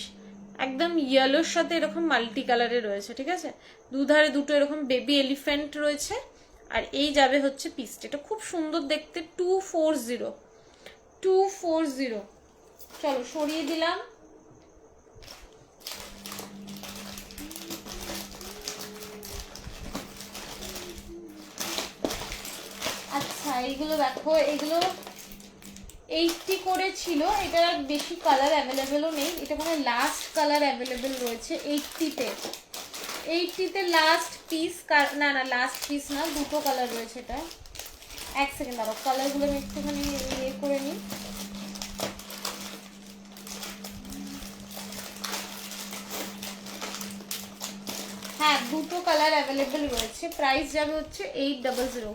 [SPEAKER 1] একদম ইয়েলোর সাথে এরকম মাল্টি কালারে রয়েছে, ঠিক আছে। দুধারে দুটো এরকম বেবি এলিফ্যান্ট রয়েছে, আর এই যাবে হচ্ছে পিসটা, এটা খুব সুন্দর দেখতে, 240, 240। চলো সরিয়ে দিলাম। আচ্ছা এইগুলো দেখো, এগুলো 80 করে ছিল, এটার বেশি কালার অ্যাভেলেবেলও নেই, এটা মানে লাস্ট কালার অ্যাভেলেবেল রয়েছে 80-তে। 80-তে লাস্ট পিস, না না লাস্ট পিস না, দুটো কালার রয়েছে এটা। এক সেকেন্ড দাঁড়াও, কালারগুলো আমি একটুখানি ইয়ে করে নিই। হ্যাঁ দুটো কালার অ্যাভেলেবেল রয়েছে, প্রাইস যাবে হচ্ছে 800।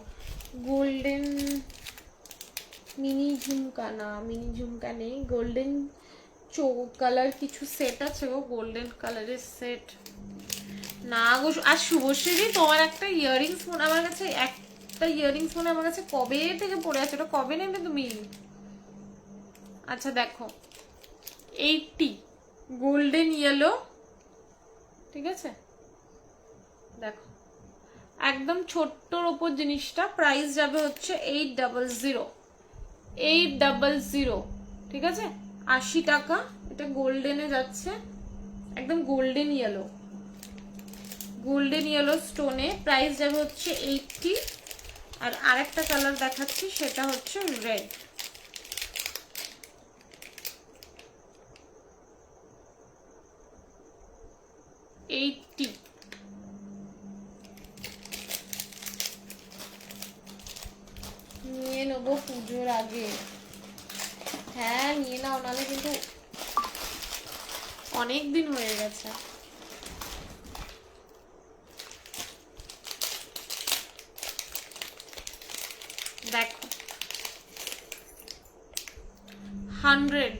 [SPEAKER 1] গোল্ডেন মিনি ঝুমকা, না মিনি ঝুমকা নেই, গোল্ডেন কালার কিছু সেট আছে গো, গোল্ডেন কালারের সেট না গো। আর শুভশ্রী তোমার একটা ইয়াররিংস ফোন আমার কাছে, একটা ইয়াররিংস ফোন আমার কাছে কবে থেকে পড়ে আছে, ওটা কবে নেবে তুমি? আচ্ছা দেখো 80, গোল্ডেন ইয়েলো, ঠিক আছে, দেখো একদম ছোট্টর ওপর জিনিসটা, প্রাইস যাবে হচ্ছে 800, 800, ঠিক আছে, 80 টাকা। এটা গোল্ডেনে যাচ্ছে, একদম গোল্ডেন ইয়েলো, গোল্ডেন ইয়েলো স্টোনে, প্রাইস যাবে হচ্ছে 80। আর আরেকটা কালার দেখাচ্ছি, সেটা হচ্ছে রেড, $80। নিয়ে নেবো পুজোর আগে, হ্যাঁ নিয়ে নাও, নাহলে কিন্তু অনেক দিন হয়ে গেছে। দেখো 100,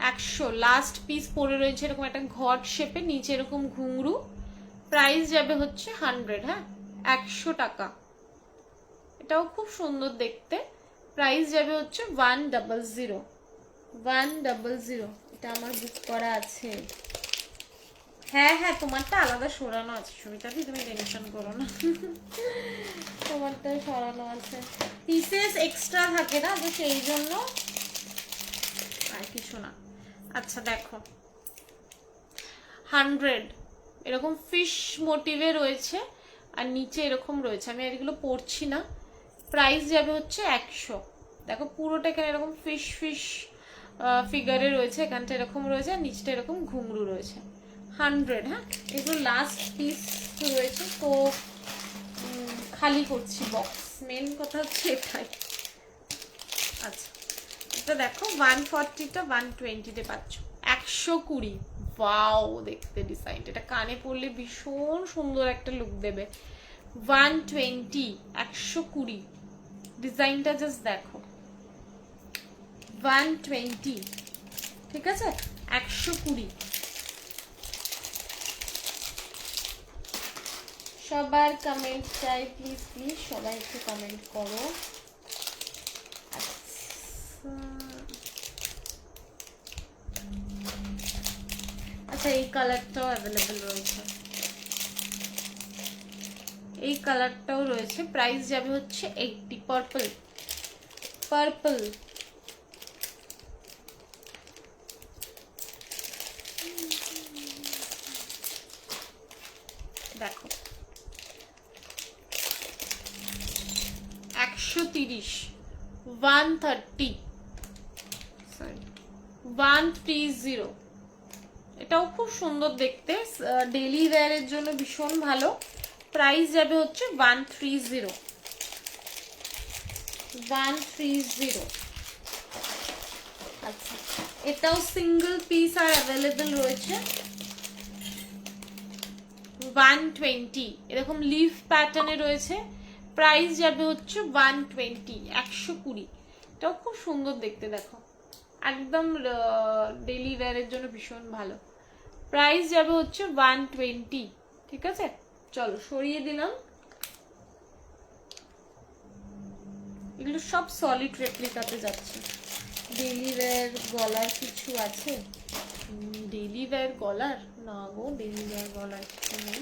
[SPEAKER 1] 100 লাস্ট পিস পড়ে রয়েছে, এরকম একটা ঘট শেপে, নিচে এরকম ঘুংরু, প্রাইস যাবে হচ্ছে 100, হ্যাঁ 100 টাকা। এটাও খুব সুন্দর দেখতে। প্রাইস যাবে হচ্ছে 100, 100। এটা আমার বুক করা আছে। হ্যাঁ হ্যাঁ, তোমারটা আলাদা সরানো আছে সুমিতাদি, তুমি টেনশন করো না। তোমারটা সরানো আছে, পিসেস এক্সট্রা থাকে না, তো সেই জন্য আর কিছু না। আচ্ছা দেখো, 100 এরকম ফিশ মোটিভে রয়েছে, আর নিচে এরকম রয়েছে। আমি এগুলো পড়ছি না। প্রাইস যাবে হচ্ছে 100। দেখো পুরোটা এখানে এরকম ফিশ ফিশ ফিগারে রয়েছে, এখানটা এরকম রয়েছে, আর নিচটা এরকম ঘুংরু রয়েছে। 100, হ্যাঁ, এগুলো লাস্ট পিস রয়েছে, তো খালি করছি বক্স, মেন কথা হচ্ছে এটাই। আচ্ছা, এটা দেখো 140টা 120-তে পাচ্ছ, 120। ওয়াও, দেখতে ডিজাইনটা, এটা কানে পরলে ভীষণ সুন্দর একটা লুক দেবে। 120, 120 ডিজাইনটা জাস্ট দেখো, 120, ঠিক আছে, 120। সবার কমেন্ট চাই, প্লিজ প্লিজ সবাই একটু কমেন্ট করো। আচ্ছা, এই কালারটাও অ্যাভেলেবেল রয়েছে, এই কালারটাও রয়েছে। প্রাইস যাবে হচ্ছে 80। পার্পল, পার্পল, দেখো 130, 130, সরি 130। এটাও খুব সুন্দর দেখতে, ডেইলি ওয়্যারের জন্য ভীষণ ভালো। প্রাইস যাবে হচ্ছে 130, 130। আচ্ছা, এটাও সিঙ্গেল পিস আর অ্যাভেলেবেল রয়েছে। 120, এরকম লিফ প্যাটার্নে রয়েছে। প্রাইস যাবে হচ্ছে 120, 120। এটাও খুব সুন্দর দেখতে, দেখো একদম ডেইলি ওয়্যারের জন্য ভীষণ ভালো। প্রাইস যাবে হচ্ছে 120, ঠিক আছে। চলো সরিয়ে দিলাম। এগুলো সব সলিড রেপ্লিকাতে যাচ্ছে। ডেইলি ওয়্যার গলার কিছু আছে? ডেইলি ওয়্যার গলার না গো, ডেইলি ওয়্যার গলার কিছু নেই।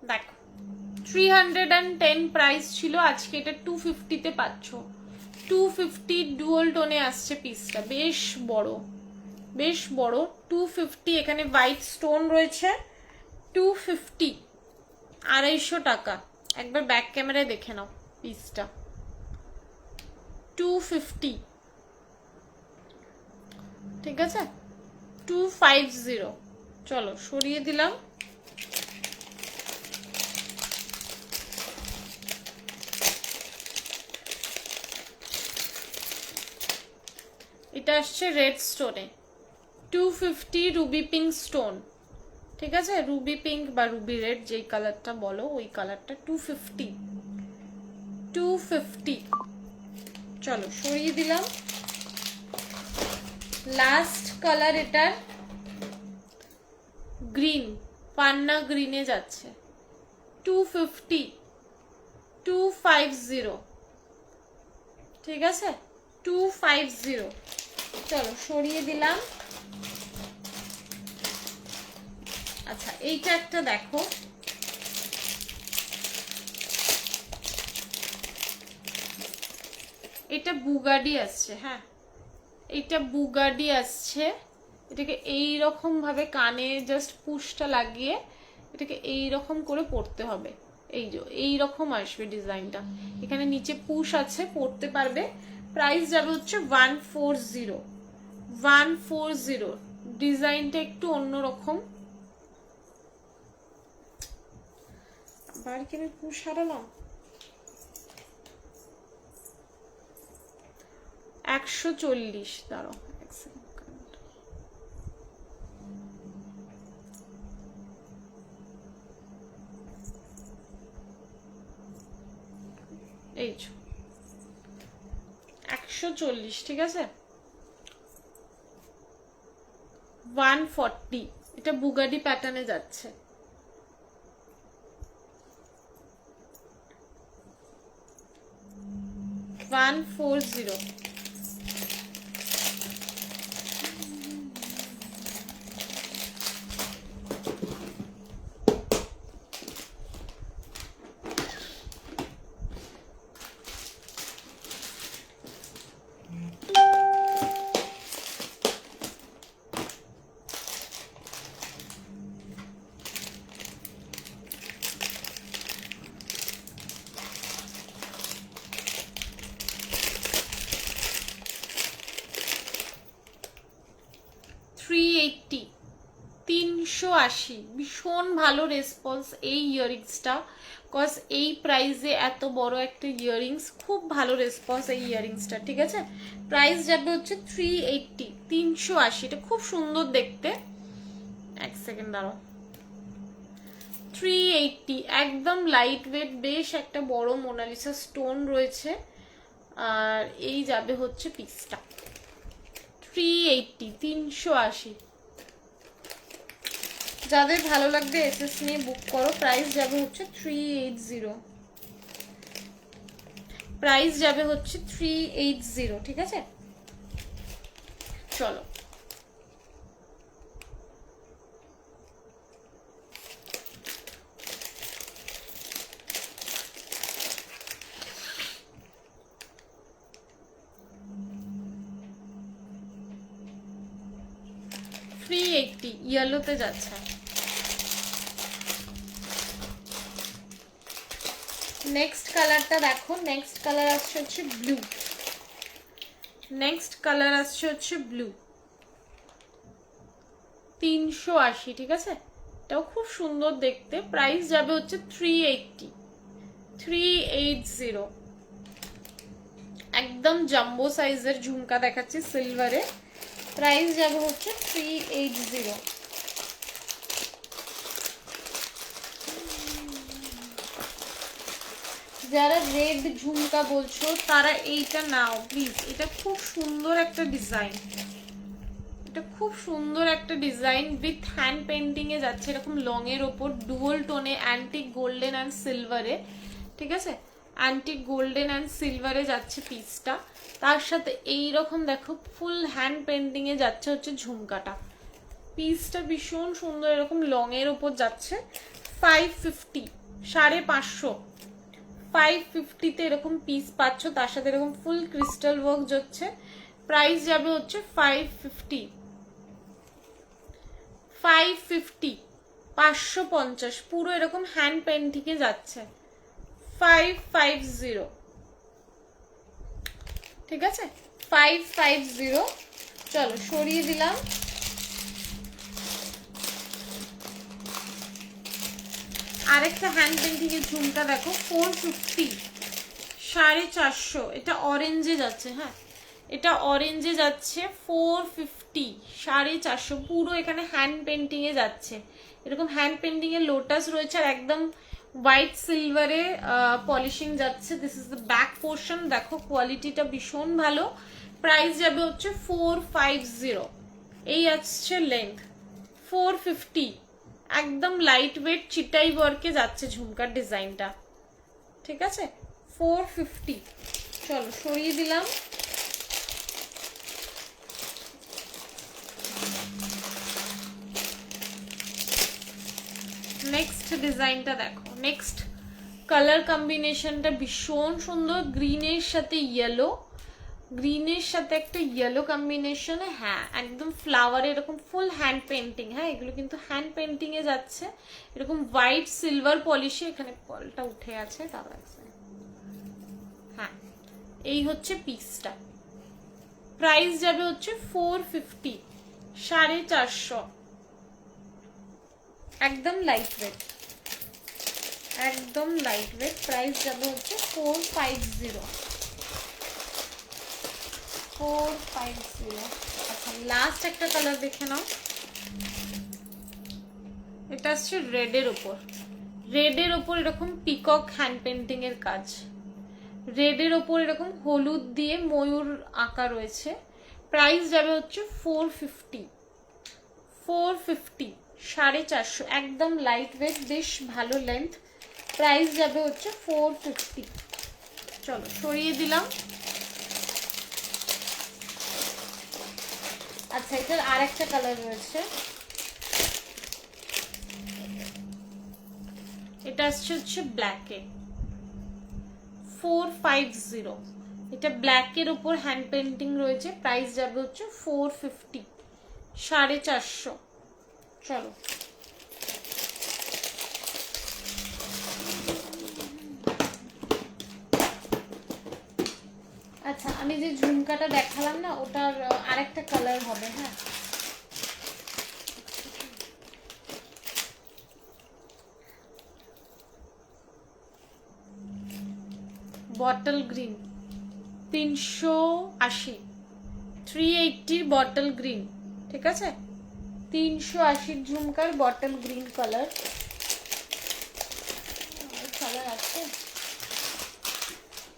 [SPEAKER 1] দেখো 310 প্রাইস ছিল, আজকে এটা 250-তে পাচ্ছ। 250 ডুয়াল টোনে আসছে পিসটা, বেশ বড়, বেশ বড়। 250, এখানে হোয়াইট স্টোন রয়েছে। 250, 250 টাকা। একবার ব্যাক ক্যামেরায় দেখে নাও পিসটা। 250, ঠিক আছে, 250। চলো সরিয়ে দিলাম। এটা আসছে রেড স্টোনে, 250 রুবি পিঙ্ক স্টোন, ঠিক আছে, রুবি পিঙ্ক বা রুবি রেড যেই কালারটা বলো, ওই কালারটা 250, 250। চলো সরিয়ে দিলাম। লাস্ট কালার এটার গ্রিন, পান্না গ্রিনে যাচ্ছে। 250, 250, ঠিক আছে, 250। চলো সরিয়ে দিলাম। আচ্ছা, এইটা একটা দেখো, এটা বুগাডি আসছে, হ্যাঁ এটা বুগাডি আসছে। এটাকে এইরকম ভাবে কানে জাস্ট পুশটা লাগিয়ে এটাকে এইরকম করে পড়তে হবে। এই যে এইরকম আসবে ডিজাইনটা, এখানে নিচে পুশ আছে, পড়তে পারবে। প্রাইস যাবে হচ্ছে 140, 140। ডিজাইনটা একটু অন্যরকম। আবার কি আমি পুশ হারালাম? 140, দাঁড়াও এক সেকেন্ড। এই 140, ঠিক আছে। 140, এটা বুগাডি প্যাটার্নে যাচ্ছে। $140। $380, 380। ভীষণ ভালো রেসপন্স এই ইয়াররিংসটা, কজ এই প্রাইসে এত বড় একটা ইয়াররিংস, খুব ভালো রেসপন্স এই ইয়াররিংসটা। ঠিক আছে, প্রাইস যাবে হচ্ছে 380, 380। এটা খুব সুন্দর দেখতে। এক সেকেন্ড দাঁড়াও। 380, একদম লাইট ওয়েট, বেশ একটা বড় মোনালিসা স্টোন রয়েছে। আর এই যাবে হচ্ছে পিসটা 380, 380। যাদের ভালো লাগবে এসএস নিয়ে বুক করো। প্রাইস যাবে হচ্ছে 380, প্রাইস যাবে হচ্ছে 380। ঠিক আছে, চলো $380 ইয়েলোতে যাচ্ছে। নেক্সট কালারটা দেখো, নেক্সট কালার আসছে হচ্ছে ব্লু। নেক্সট কালার আসছে হচ্ছে ব্লু, 380। ঠিক আছে, এটাও খুব সুন্দর দেখতে। প্রাইস যাবে হচ্ছে 380, 380। একদম জাম্বো সাইজের ঝুমকা দেখাচ্ছি সিলভারে। প্রাইস যাবে হচ্ছে 380। যারা রেড ঝুমকা বলছো তারা এইটা নাও প্লিজ। এটা খুব সুন্দর একটা ডিজাইন, এটা খুব সুন্দর একটা ডিজাইন উইথ হ্যান্ড পেন্টিং এ যাচ্ছে এরকম লং এর ওপর, ডুয়াল টোনে, অ্যান্টিক গোল্ডেন অ্যান্ড সিলভারে। ঠিক আছে, অ্যান্টিক গোল্ডেন অ্যান্ড সিলভারে যাচ্ছে পিসটা। তার সাথে এই রকম দেখো ফুল হ্যান্ড পেন্টিং এ যাচ্ছে হচ্ছে ঝুমকাটা। পিসটা ভীষণ সুন্দর, এরকম লং এর ওপর যাচ্ছে। 550, 550, 550-তে এরকম পিস পাচ্ছ। তার সাথে এরকম ফুল ক্রিস্টাল ওয়ার্ক যাচ্ছে। প্রাইস যাবে হচ্ছে 550, 550, 550। পুরো এরকম হ্যান্ড পেন্টিং এ যাচ্ছে 550। ঠিক আছে, 550। চলো সরিয়ে দিলাম। আরেকটা হ্যান্ড পেন্টিং এর ঝুমকা দেখো, 450, 450। এটা অরেঞ্জে যাচ্ছে। হ্যাঁ, এটা অরেঞ্জে যাচ্ছে 450, 450। পুরো এখানে হ্যান্ড পেন্টিং এ যাচ্ছে। এরকম হ্যান্ড পেন্টিং এর লোটাস রয়েছে আর একদম হোয়াইট সিলভারে পলিশিং যাচ্ছে। This is the back portion. দেখো কোয়ালিটিটা ভীষণ ভালো। প্রাইস যাবে হচ্ছে 450। এই আসছে লেন্থ 450। একদম লাইট ওয়েট চিটাই ওয়ার্কে যাচ্ছে ঝুমকার ডিজাইনটা। ঠিক আছে, 450। চলো সরিয়ে দিলাম। নেক্সট ডিজাইনটা দেখো। নেক্সট কালার কম্বিনেশনটা ভীষণ সুন্দর, গ্রিনের সাথে ইয়েলো, গ্রিনের সাথে একটা ইয়েলো কম্বিনেশনে। হ্যাঁ, একদম ফ্লাওয়ার এরকম ফুল হ্যান্ড পেন্টিং। হ্যাঁ, এগুলো কিন্তু হ্যান্ড পেন্টিং এ যাচ্ছে এরকম হোয়াইট সিলভার পলিশে। এখানে পলটা উঠে আছে, দাঁড়া। হ্যাঁ, এই হচ্ছে পিসটা। প্রাইস যাবে হচ্ছে 450, 450। একদম লাইট ওয়েট, একদম লাইট ওয়েট। প্রাইস যাবে হচ্ছে 450, 450। আচ্ছা, লাস্ট একটা কালার দেখে নাও। এটা আসছে রেডের ওপর। রেডের ওপর এরকম পিকক হ্যান্ড পেন্টিং এর কাজ। রেডের ওপর এরকম হলুদ দিয়ে ময়ূর আঁকা রয়েছে। প্রাইস যাবে হচ্ছে 450, 450, 450, একদম লাইট ওয়েট, বেশ ভালো লেন্থ। প্রাইস যাবে হচ্ছে 450। চলো সরিয়ে দিলাম। আচ্ছা, এটার আর একটা কালার রয়েছে, এটা আসছে হচ্ছে ব্ল্যাকে, 450। এটা ব্ল্যাকের উপর হ্যান্ড পেন্টিং রয়েছে। প্রাইস যাবে হচ্ছে 450, 450। চলো আচ্ছা, আমি যে ঝুমকাটা দেখালাম না, ওটার আরেকটা কালার হবে। হ্যাঁ, বটল গ্রিন, 380, 380 বটল গ্রিন। ঠিক আছে, 380 ঝুমকার বটল গ্রিন কালার। কালার আছে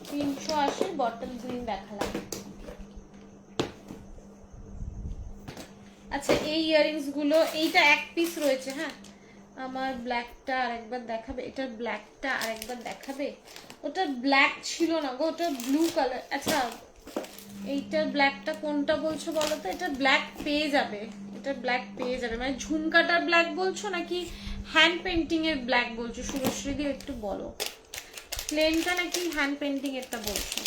[SPEAKER 1] 380 বটল গ্রিন দেখালাম। আচ্ছা, এই ইয়ারিংস গুলো, এইটা এক পিস রয়েছে। হ্যাঁ, আমার ব্ল্যাকটা আরেকবার দেখাবে, এটার ব্ল্যাকটা আরেকবার দেখাবে। ওটা ব্ল্যাক ছিল না গো, ওটা ব্লু কালার। আচ্ছা, এইটার ব্ল্যাকটা কোনটা বলছো বলো তো? এটা ব্ল্যাক পেয়ে যাবে, এটা ব্ল্যাক পেয়ে যাবে। মানে ঝুমকাটার ব্ল্যাক বলছো নাকি হ্যান্ড পেন্টিং এর ব্ল্যাক বলছো? শুভশ্রী দি একটু বলো, প্লেনটা নাকি হ্যান্ড পেন্টিং এরটা বলছো?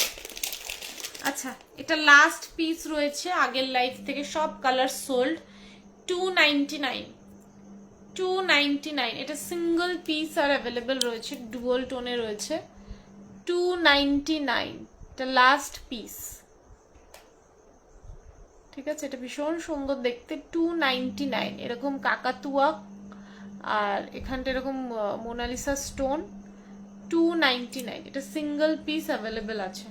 [SPEAKER 1] আচ্ছা, এটা লাস্ট পিস রয়েছে আগের লাইফ থেকে, সব কালার সোল্ড। 299, 299। এটা সিঙ্গেল পিস আর অ্যাভেলেবেল রয়েছে, ডুয়াল টোনে রয়েছে। 299, এটা লাস্ট পিস। ঠিক আছে, এটা ভীষণ সুন্দর দেখতে। 299, এরকম কাকাতুয়া, আর এখানটা এরকম মোনালিসা স্টোন। 299, এটা সিঙ্গেল পিস অ্যাভেলেবেল আছে।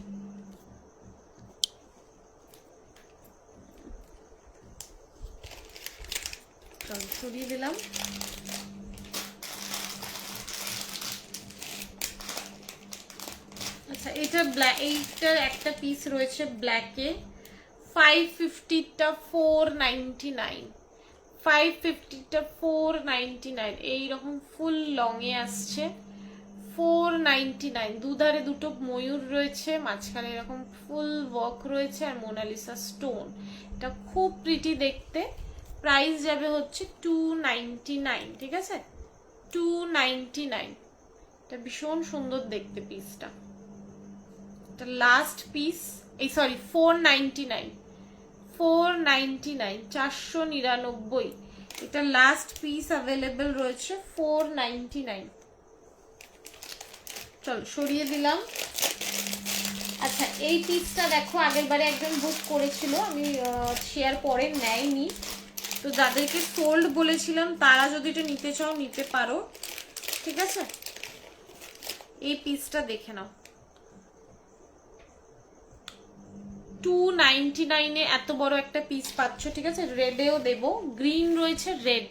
[SPEAKER 1] সরিয়ে দিলাম। আচ্ছা, এটা ব্ল্যাক, এইটার একটা পিস রয়েছে ব্ল্যাকে, 550টা 499, 550টা 499। এইরকম ফুল লং এ আসছে, 499। দুধারে দুটো ময়ূর রয়েছে, মাঝখানে এরকম ফুল ওয়ার্ক রয়েছে, আর মোনালিসা স্টোন। এটা খুব প্রিটি দেখতে। প্রাইস যাবে হচ্ছে 299। ঠিক আছে, 299। এটা ভীষণ সুন্দর দেখতে পিসটা। এটা লাস্ট পিস, এই সরি 499, 499, 499। এটা লাস্ট পিস অ্যাভেলেবেল রয়েছে, 499। চলো সরিয়ে দিলাম। আচ্ছা, এই পিসটা দেখো, আগের বারে একজন বুক করেছিল, আমি শেয়ার করে নেয়নি। তো যাদেরকে সোল্ড বলেছিলাম তারা যদি এটা নিতে চাও নিতে পারো। ঠিক আছে, এই পিসটা দেখে নাও। 299 এ এত বড় একটা পিস পাচ্ছ। ঠিক আছে, রেডেও দেবো, গ্রিন রয়েছে, রেড।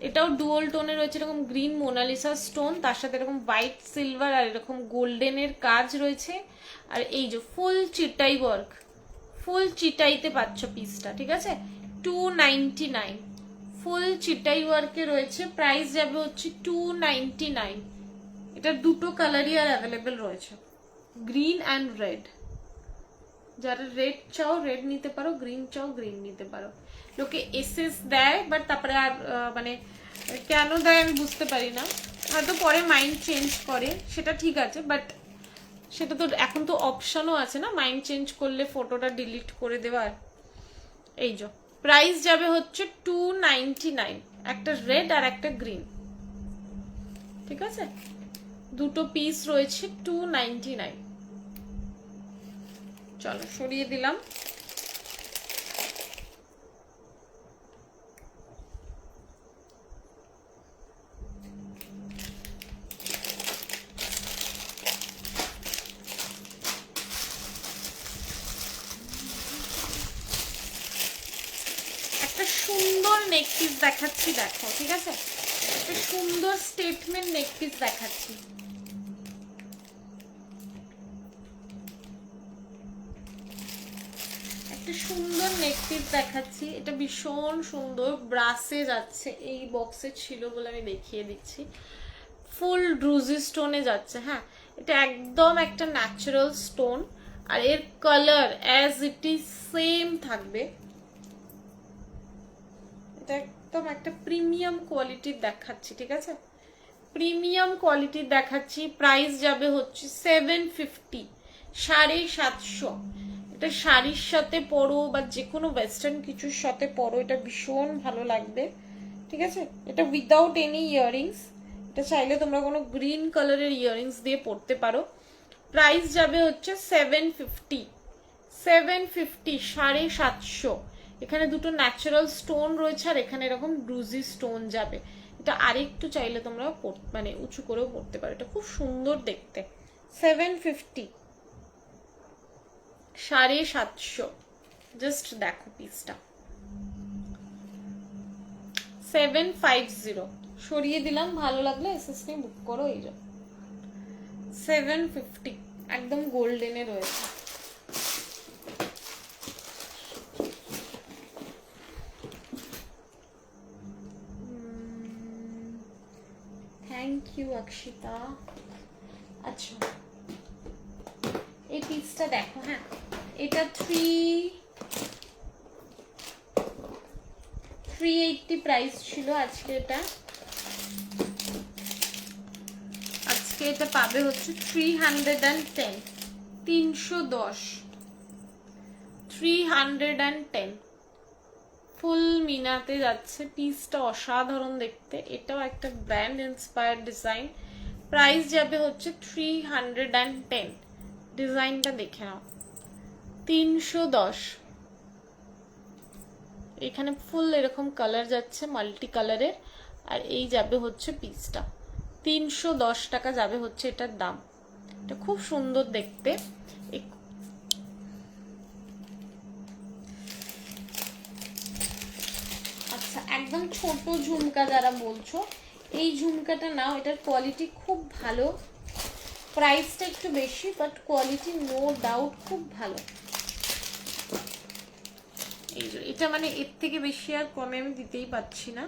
[SPEAKER 1] এটাও ডুয়াল টোনে রয়েছে, এরকম গ্রিন মোনালিসা স্টোন, তার সাথে এরকম হোয়াইট সিলভার আর এরকম গোল্ডেনের কাজ রয়েছে। আর এই যে ফুল চিটাই ওয়ার্ক, ফুল চিটাইতে পাচ্ছ পিসটা। ঠিক আছে, 299, ফুল চিটাই ওয়ার্কে রয়েছে। প্রাইস যাবে হচ্ছে 299। এটা দুটো কালারই আর অ্যাভেলেবেল রয়েছে, গ্রিন অ্যান্ড রেড। যারা রেড চাও রেড নিতে পারো, গ্রিন চাও গ্রিন নিতে পারো। লোকে এসএস দেয়, বাট তারপরে আর মানে কেন দেয় আমি বুঝতে পারি না, হয়তো পরে মাইন্ড চেঞ্জ করে, সেটা ঠিক আছে। বাট সেটা তো এখন তো অপশনও আছে না, মাইন্ড চেঞ্জ করলে ফটোটা ডিলিট করে দেওয়ার। এই যে প্রাইস যাবে হচ্ছে 299, একটা রেড আর একটা গ্রিন। ঠিক আছে, দুটো পিস রয়েছে, 299। চলো সরিয়ে দিলাম। একটা সুন্দর নেক পিস দেখাচ্ছি, দেখো। ঠিক আছে, একটা সুন্দর স্টেটমেন্ট নেক পিস দেখাচ্ছি। একটা সুন্দর নেক পিস দেখাচ্ছি, এটা ভীষণ সুন্দর, ব্রাসে যাচ্ছে, এই বক্সে ছিল বলে আমি দেখিয়ে দিচ্ছি। ফুল ড্রুজি স্টোনে যাচ্ছে। হ্যাঁ, এটা একদম একটা ন্যাচারাল স্টোন, আর এর colour as it is same থাকবে। এটা একদম একটা প্রিমিয়াম কোয়ালিটির দেখাচ্ছি, ঠিক আছে, প্রিমিয়াম কোয়ালিটির দেখাচ্ছি। প্রাইস যাবে হচ্ছে 750, 750। এটা শাড়ির সাথে পরো বা যে কোনো ওয়েস্টার্ন কিছুর সাথে পরো, এটা ভীষণ ভালো লাগবে, ঠিক আছে। এটা উইদাউট এনি ইয়াররিংস, এটা চাইলে তোমরা কোনো গ্রিন কালারের ইয়াররিংস দিয়ে পরতে পারো। প্রাইস যাবে হচ্ছে 750, 750, 750। এখানে দুটো ন্যাচারাল স্টোন রয়েছে, আর এখানে এরকম ব্রুজি স্টোন যাবে। এটা আরেকটু চাইলে তোমরা মানে উঁচু করেও পড়তে পারো, এটা খুব সুন্দর দেখতে। 750, 750। জাস্ট দেখো পিসটা। 750 সরিয়ে দিলাম, ভালো লাগলে এসএসটি বুক করো। এই যে 750 একদম গোল্ডেনে রয়েছে। Thank you Akshita. আচ্ছা, এই পিসটা দেখো। হ্যাঁ, এটা 380 প্রাইস ছিল। আজকে এটা পাবে হচ্ছে 310, 310, 310। ফুল মিনাতে যাচ্ছে, পিসটা অসাধারণ দেখতে। এটাও একটা ব্র্যান্ড ইন্সপায়ার্ড ডিজাইন। প্রাইস যাবে হচ্ছে 310। ডিজাইনটা দেখে নাও, 310। এখানে ফুল এরকম কালার যাচ্ছে, মাল্টি কালারের, আর এই যাবে হচ্ছে পিসটা 310 টাকা যাবে হচ্ছে এটার দাম। এটা খুব সুন্দর দেখতে। আচ্ছা, একদম ছোট ঝুমকা যারা বলছো, এই ঝুমকাটা নাও, এটার কোয়ালিটি খুব ভালো। প্রাইসটা একটু বেশি, বাট কোয়ালিটি নো ডাউট খুব ভালো। এই যে এটা মানে এর থেকে বেশি আর কমে আমি দিতেই পাচ্ছি না,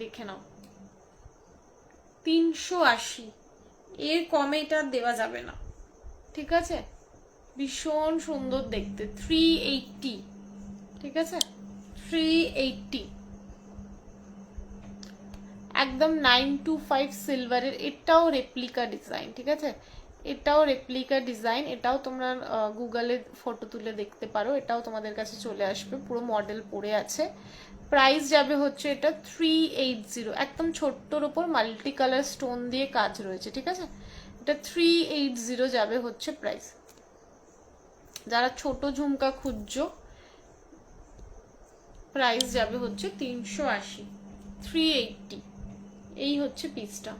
[SPEAKER 1] দেখে নাও। 380, এর কমে এটা দেওয়া যাবে না, ঠিক আছে। ভীষণ সুন্দর দেখতে। 380, ঠিক আছে, 380। একদম 925 সিলভারের। এটাও রেপ্লিকা ডিজাইন, ঠিক আছে, এটাও রেপ্লিকা ডিজাইন। এটাও তোমরা গুগলে ফটো তুলে দেখতে পারো, এটাও তোমাদের কাছে চলে আসবে, পুরো মডেল পড়ে আছে। প্রাইস যাবে হচ্ছে এটা 380। একদম ছোট্টর ওপর মাল্টি কালার স্টোন দিয়ে কাজ রয়েছে, ঠিক আছে। এটা 380 যাবে হচ্ছে প্রাইস। যারা ছোট ঝুমকা খুঁজছো, প্রাইস যাবে হচ্ছে 380, 380। এই হচ্ছে পিসটা।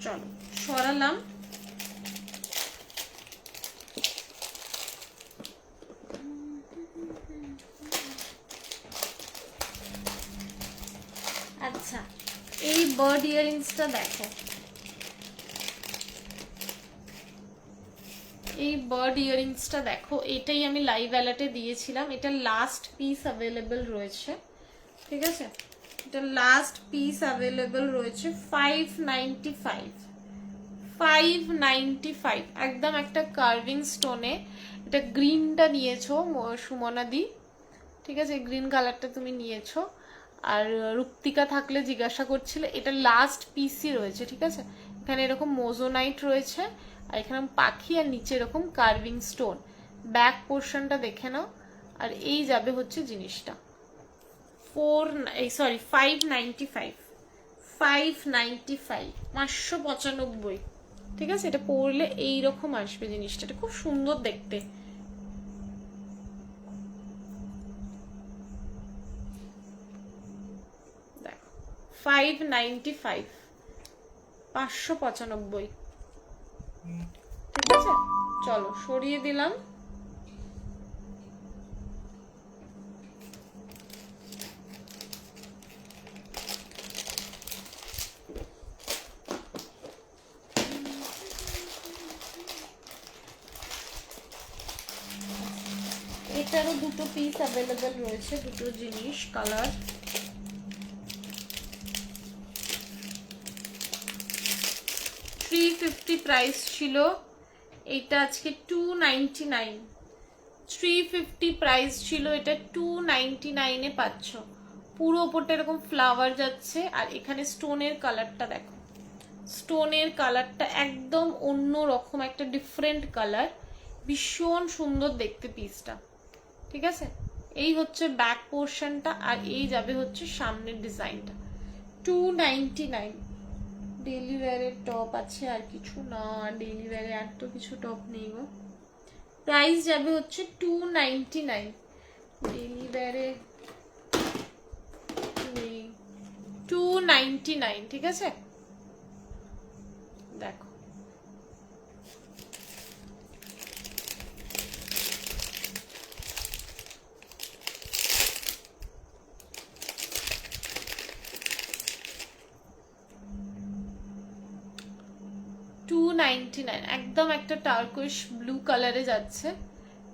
[SPEAKER 1] চলো সরালাম। আচ্ছা, এই বার্ড ইয়ারিংসটা দেখো। এই বার্ড ইয়ারিংসটা দেখো, এটাই আমি লাইভ অ্যালার্টে দিয়েছিলাম। এটা লাস্ট পিস অ্যাভেলেবল রয়েছে, ঠিক আছে। এটা লাস্ট পিস অ্যাভেলেবল রয়েছে। 595, 595। একদম একটা কার্ভিং স্টোনে। এটা গ্রিনটা নিয়েছো সুমনা দি, ঠিক আছে, গ্রিন কালারটা তুমি নিয়েছো। আর রুক্তিকা থাকলে জিজ্ঞাসা করছিলে, এটা লাস্ট পিসই রয়েছে, ঠিক আছে। এখানে এরকম মোজোনাইট রয়েছে, আর এখানে পাখি, আর নিচে এরকম কার্ভিং স্টোন। ব্যাক পোর্শনটা দেখে নাও। আর এই যাবে হচ্ছে জিনিসটা 595, 595, 595, ঠিক আছে। এটা পরলে এইরকম আসবে জিনিসটা, এটা খুব সুন্দর দেখতে। দেখো 595, 595, ঠিক আছে। চলো সরিয়ে দিলাম। এটারও দুটো পিস অ্যাভেলেবেল রয়েছে, দুটো জিনিস কালার। $350 প্রাইস ছিল, এটা আজকে $299। $350 প্রাইস ছিল, এটা $299 পাচ্ছ। পুরো ওপরটা এরকম ফ্লাওয়ার যাচ্ছে, আর এখানে স্টোনের কালারটা দেখো, স্টোনের কালারটা একদম অন্য রকম, একটা ডিফারেন্ট কালার, ভীষণ সুন্দর দেখতে পিসটা। ঠিক আছে, এই হচ্ছে ব্যাক পোর্শনটা, আর এই যাবে হচ্ছে সামনের ডিজাইনটা। $299। ডেইলি ওয়্যারের টপ আছে, আর কিছু না, ডেইলি ওয়্যারে আর তো কিছু টপ নেই গো। প্রাইস যাবে হচ্ছে $299। ডেইলি ওয়্যারে নেই, $299। ঠিক আছে, দেখো $299, একদম একটা টার্কোইশ ব্লু কালারে যাচ্ছে।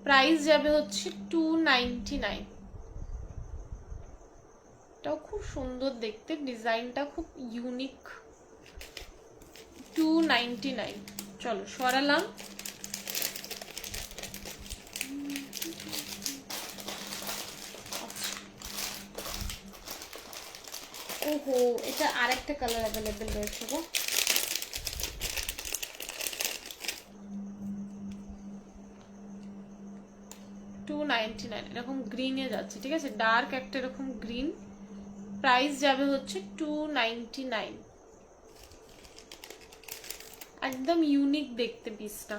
[SPEAKER 1] প্রাইস যাবে হচ্ছে $299। এটাও খুব সুন্দর দেখতে, ডিজাইনটা খুব ইউনিক। $299। চলো সরালাম। ওহো, এটা আরেকটা কালার অ্যাভেলেবেল রয়েছে গো। $299, এরকম গ্রিনে যাচ্ছে। ঠিক আছে, ডার্ক একটা এরকম গ্রিন। প্রাইস যাবে হচ্ছে $299। একদম ইউনিক দেখতে পিসটা।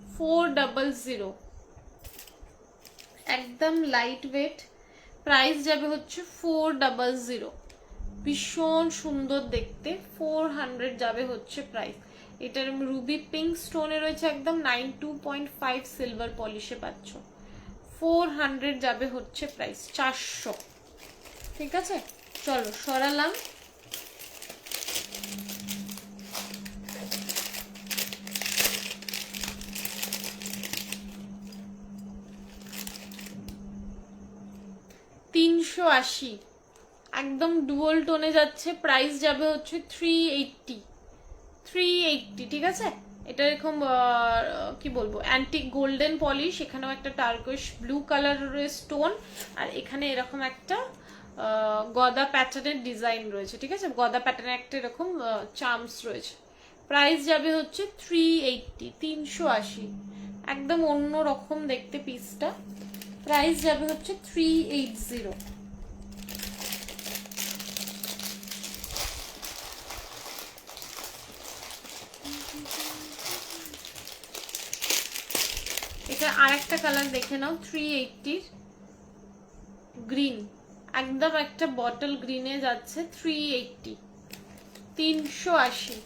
[SPEAKER 1] $400 একদম লাইট ওয়েট। প্রাইস যাবে হচ্ছে $400। ভীষণ সুন্দর দেখতে, 400 যাবে হচ্ছে প্রাইস। এটার রুবি পিঙ্ক স্টোনে রয়েছে, একদম 92.5 সিলভার পলিশে পাচ্ছ। 400 যাবে হচ্ছে প্রাইস, 400। ঠিক আছে, চলো সরালাম। $380, একদম ডুয়াল টোনে যাচ্ছে। প্রাইস যাবে হচ্ছে $380। ঠিক আছে, এটা এরকম কি বলবো, অ্যান্টিক গোল্ডেন পলিশ, এখানেও একটা টার্কোইশ ব্লু কালারের স্টোন, আর এখানে এরকম একটা গদা প্যাটার্নের ডিজাইন রয়েছে। ঠিক আছে, গদা প্যাটার্নের একটা এরকম চার্মস রয়েছে। প্রাইস যাবে হচ্ছে $380, 380। একদম অন্য রকম দেখতে পিসটা। প্রাইস যাবে হচ্ছে $380। এটা আরেকটা কালার দেখে নাও, 380 গ্রিন, একদম একটা বটল গ্রিনে যাচ্ছে। 380, 380।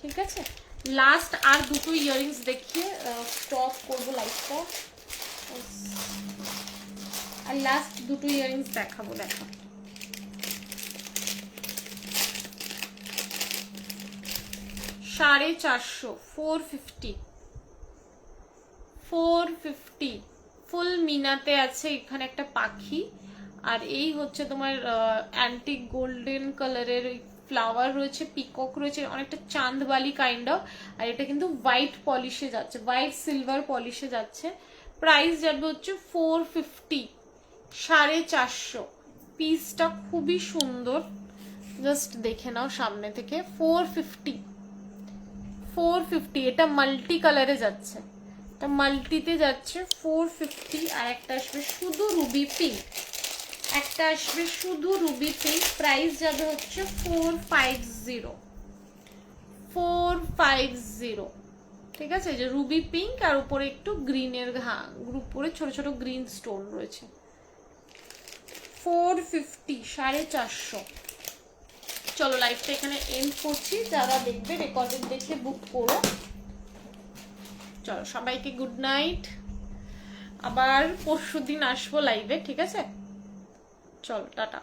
[SPEAKER 1] ঠিক আছে, লাস্ট আর দুটো ইয়াররিংস দেখিয়ে স্টপ করবো লাইভটা, আর লাস্ট দুটো ইয়াররিংস দেখাবো। দেখো, $450, 450 ফুল মিনাতে আছে। এখানে একটা পাখি, আর এই হচ্ছে তোমার অ্যান্টিক গোল্ডেন কালারের ফ্লাওয়ার রয়েছে, পিকক রয়েছে, অনেকটা চাঁদবালি কাইন্ড অফ। আর এটা কিন্তু হোয়াইট পলিশে যাচ্ছে, হোয়াইট সিলভার পলিশে যাচ্ছে। প্রাইস যাবে হচ্ছে $450, 450। পিসটা খুবই সুন্দর, জাস্ট দেখে নাও সামনে থেকে। 450, 450। এটা মাল্টি কালারে যাচ্ছে, এটা মাল্টিতে যাচ্ছে। 450। আর একটা আসবে শুধু রুবি পিঙ্ক, একটা আসবে শুধু রুবি পিঙ্ক। প্রাইস যাবে হচ্ছে $450, 450। ঠিক আছে, যে রুবি পিঙ্ক আর উপরে একটু গ্রিনের, হ্যাঁ উপরে ছোট ছোট গ্রিন স্টোন রয়েছে। 450, 450। চলো লাইভটা এখানে এন্ড করছি, যারা দেখবে রেকর্ডেড দেখে বুক করো। চলো সবাইকে গুড নাইট, আবার পরশুদিন আসবো লাইভে, ঠিক আছে? চলো টাটা।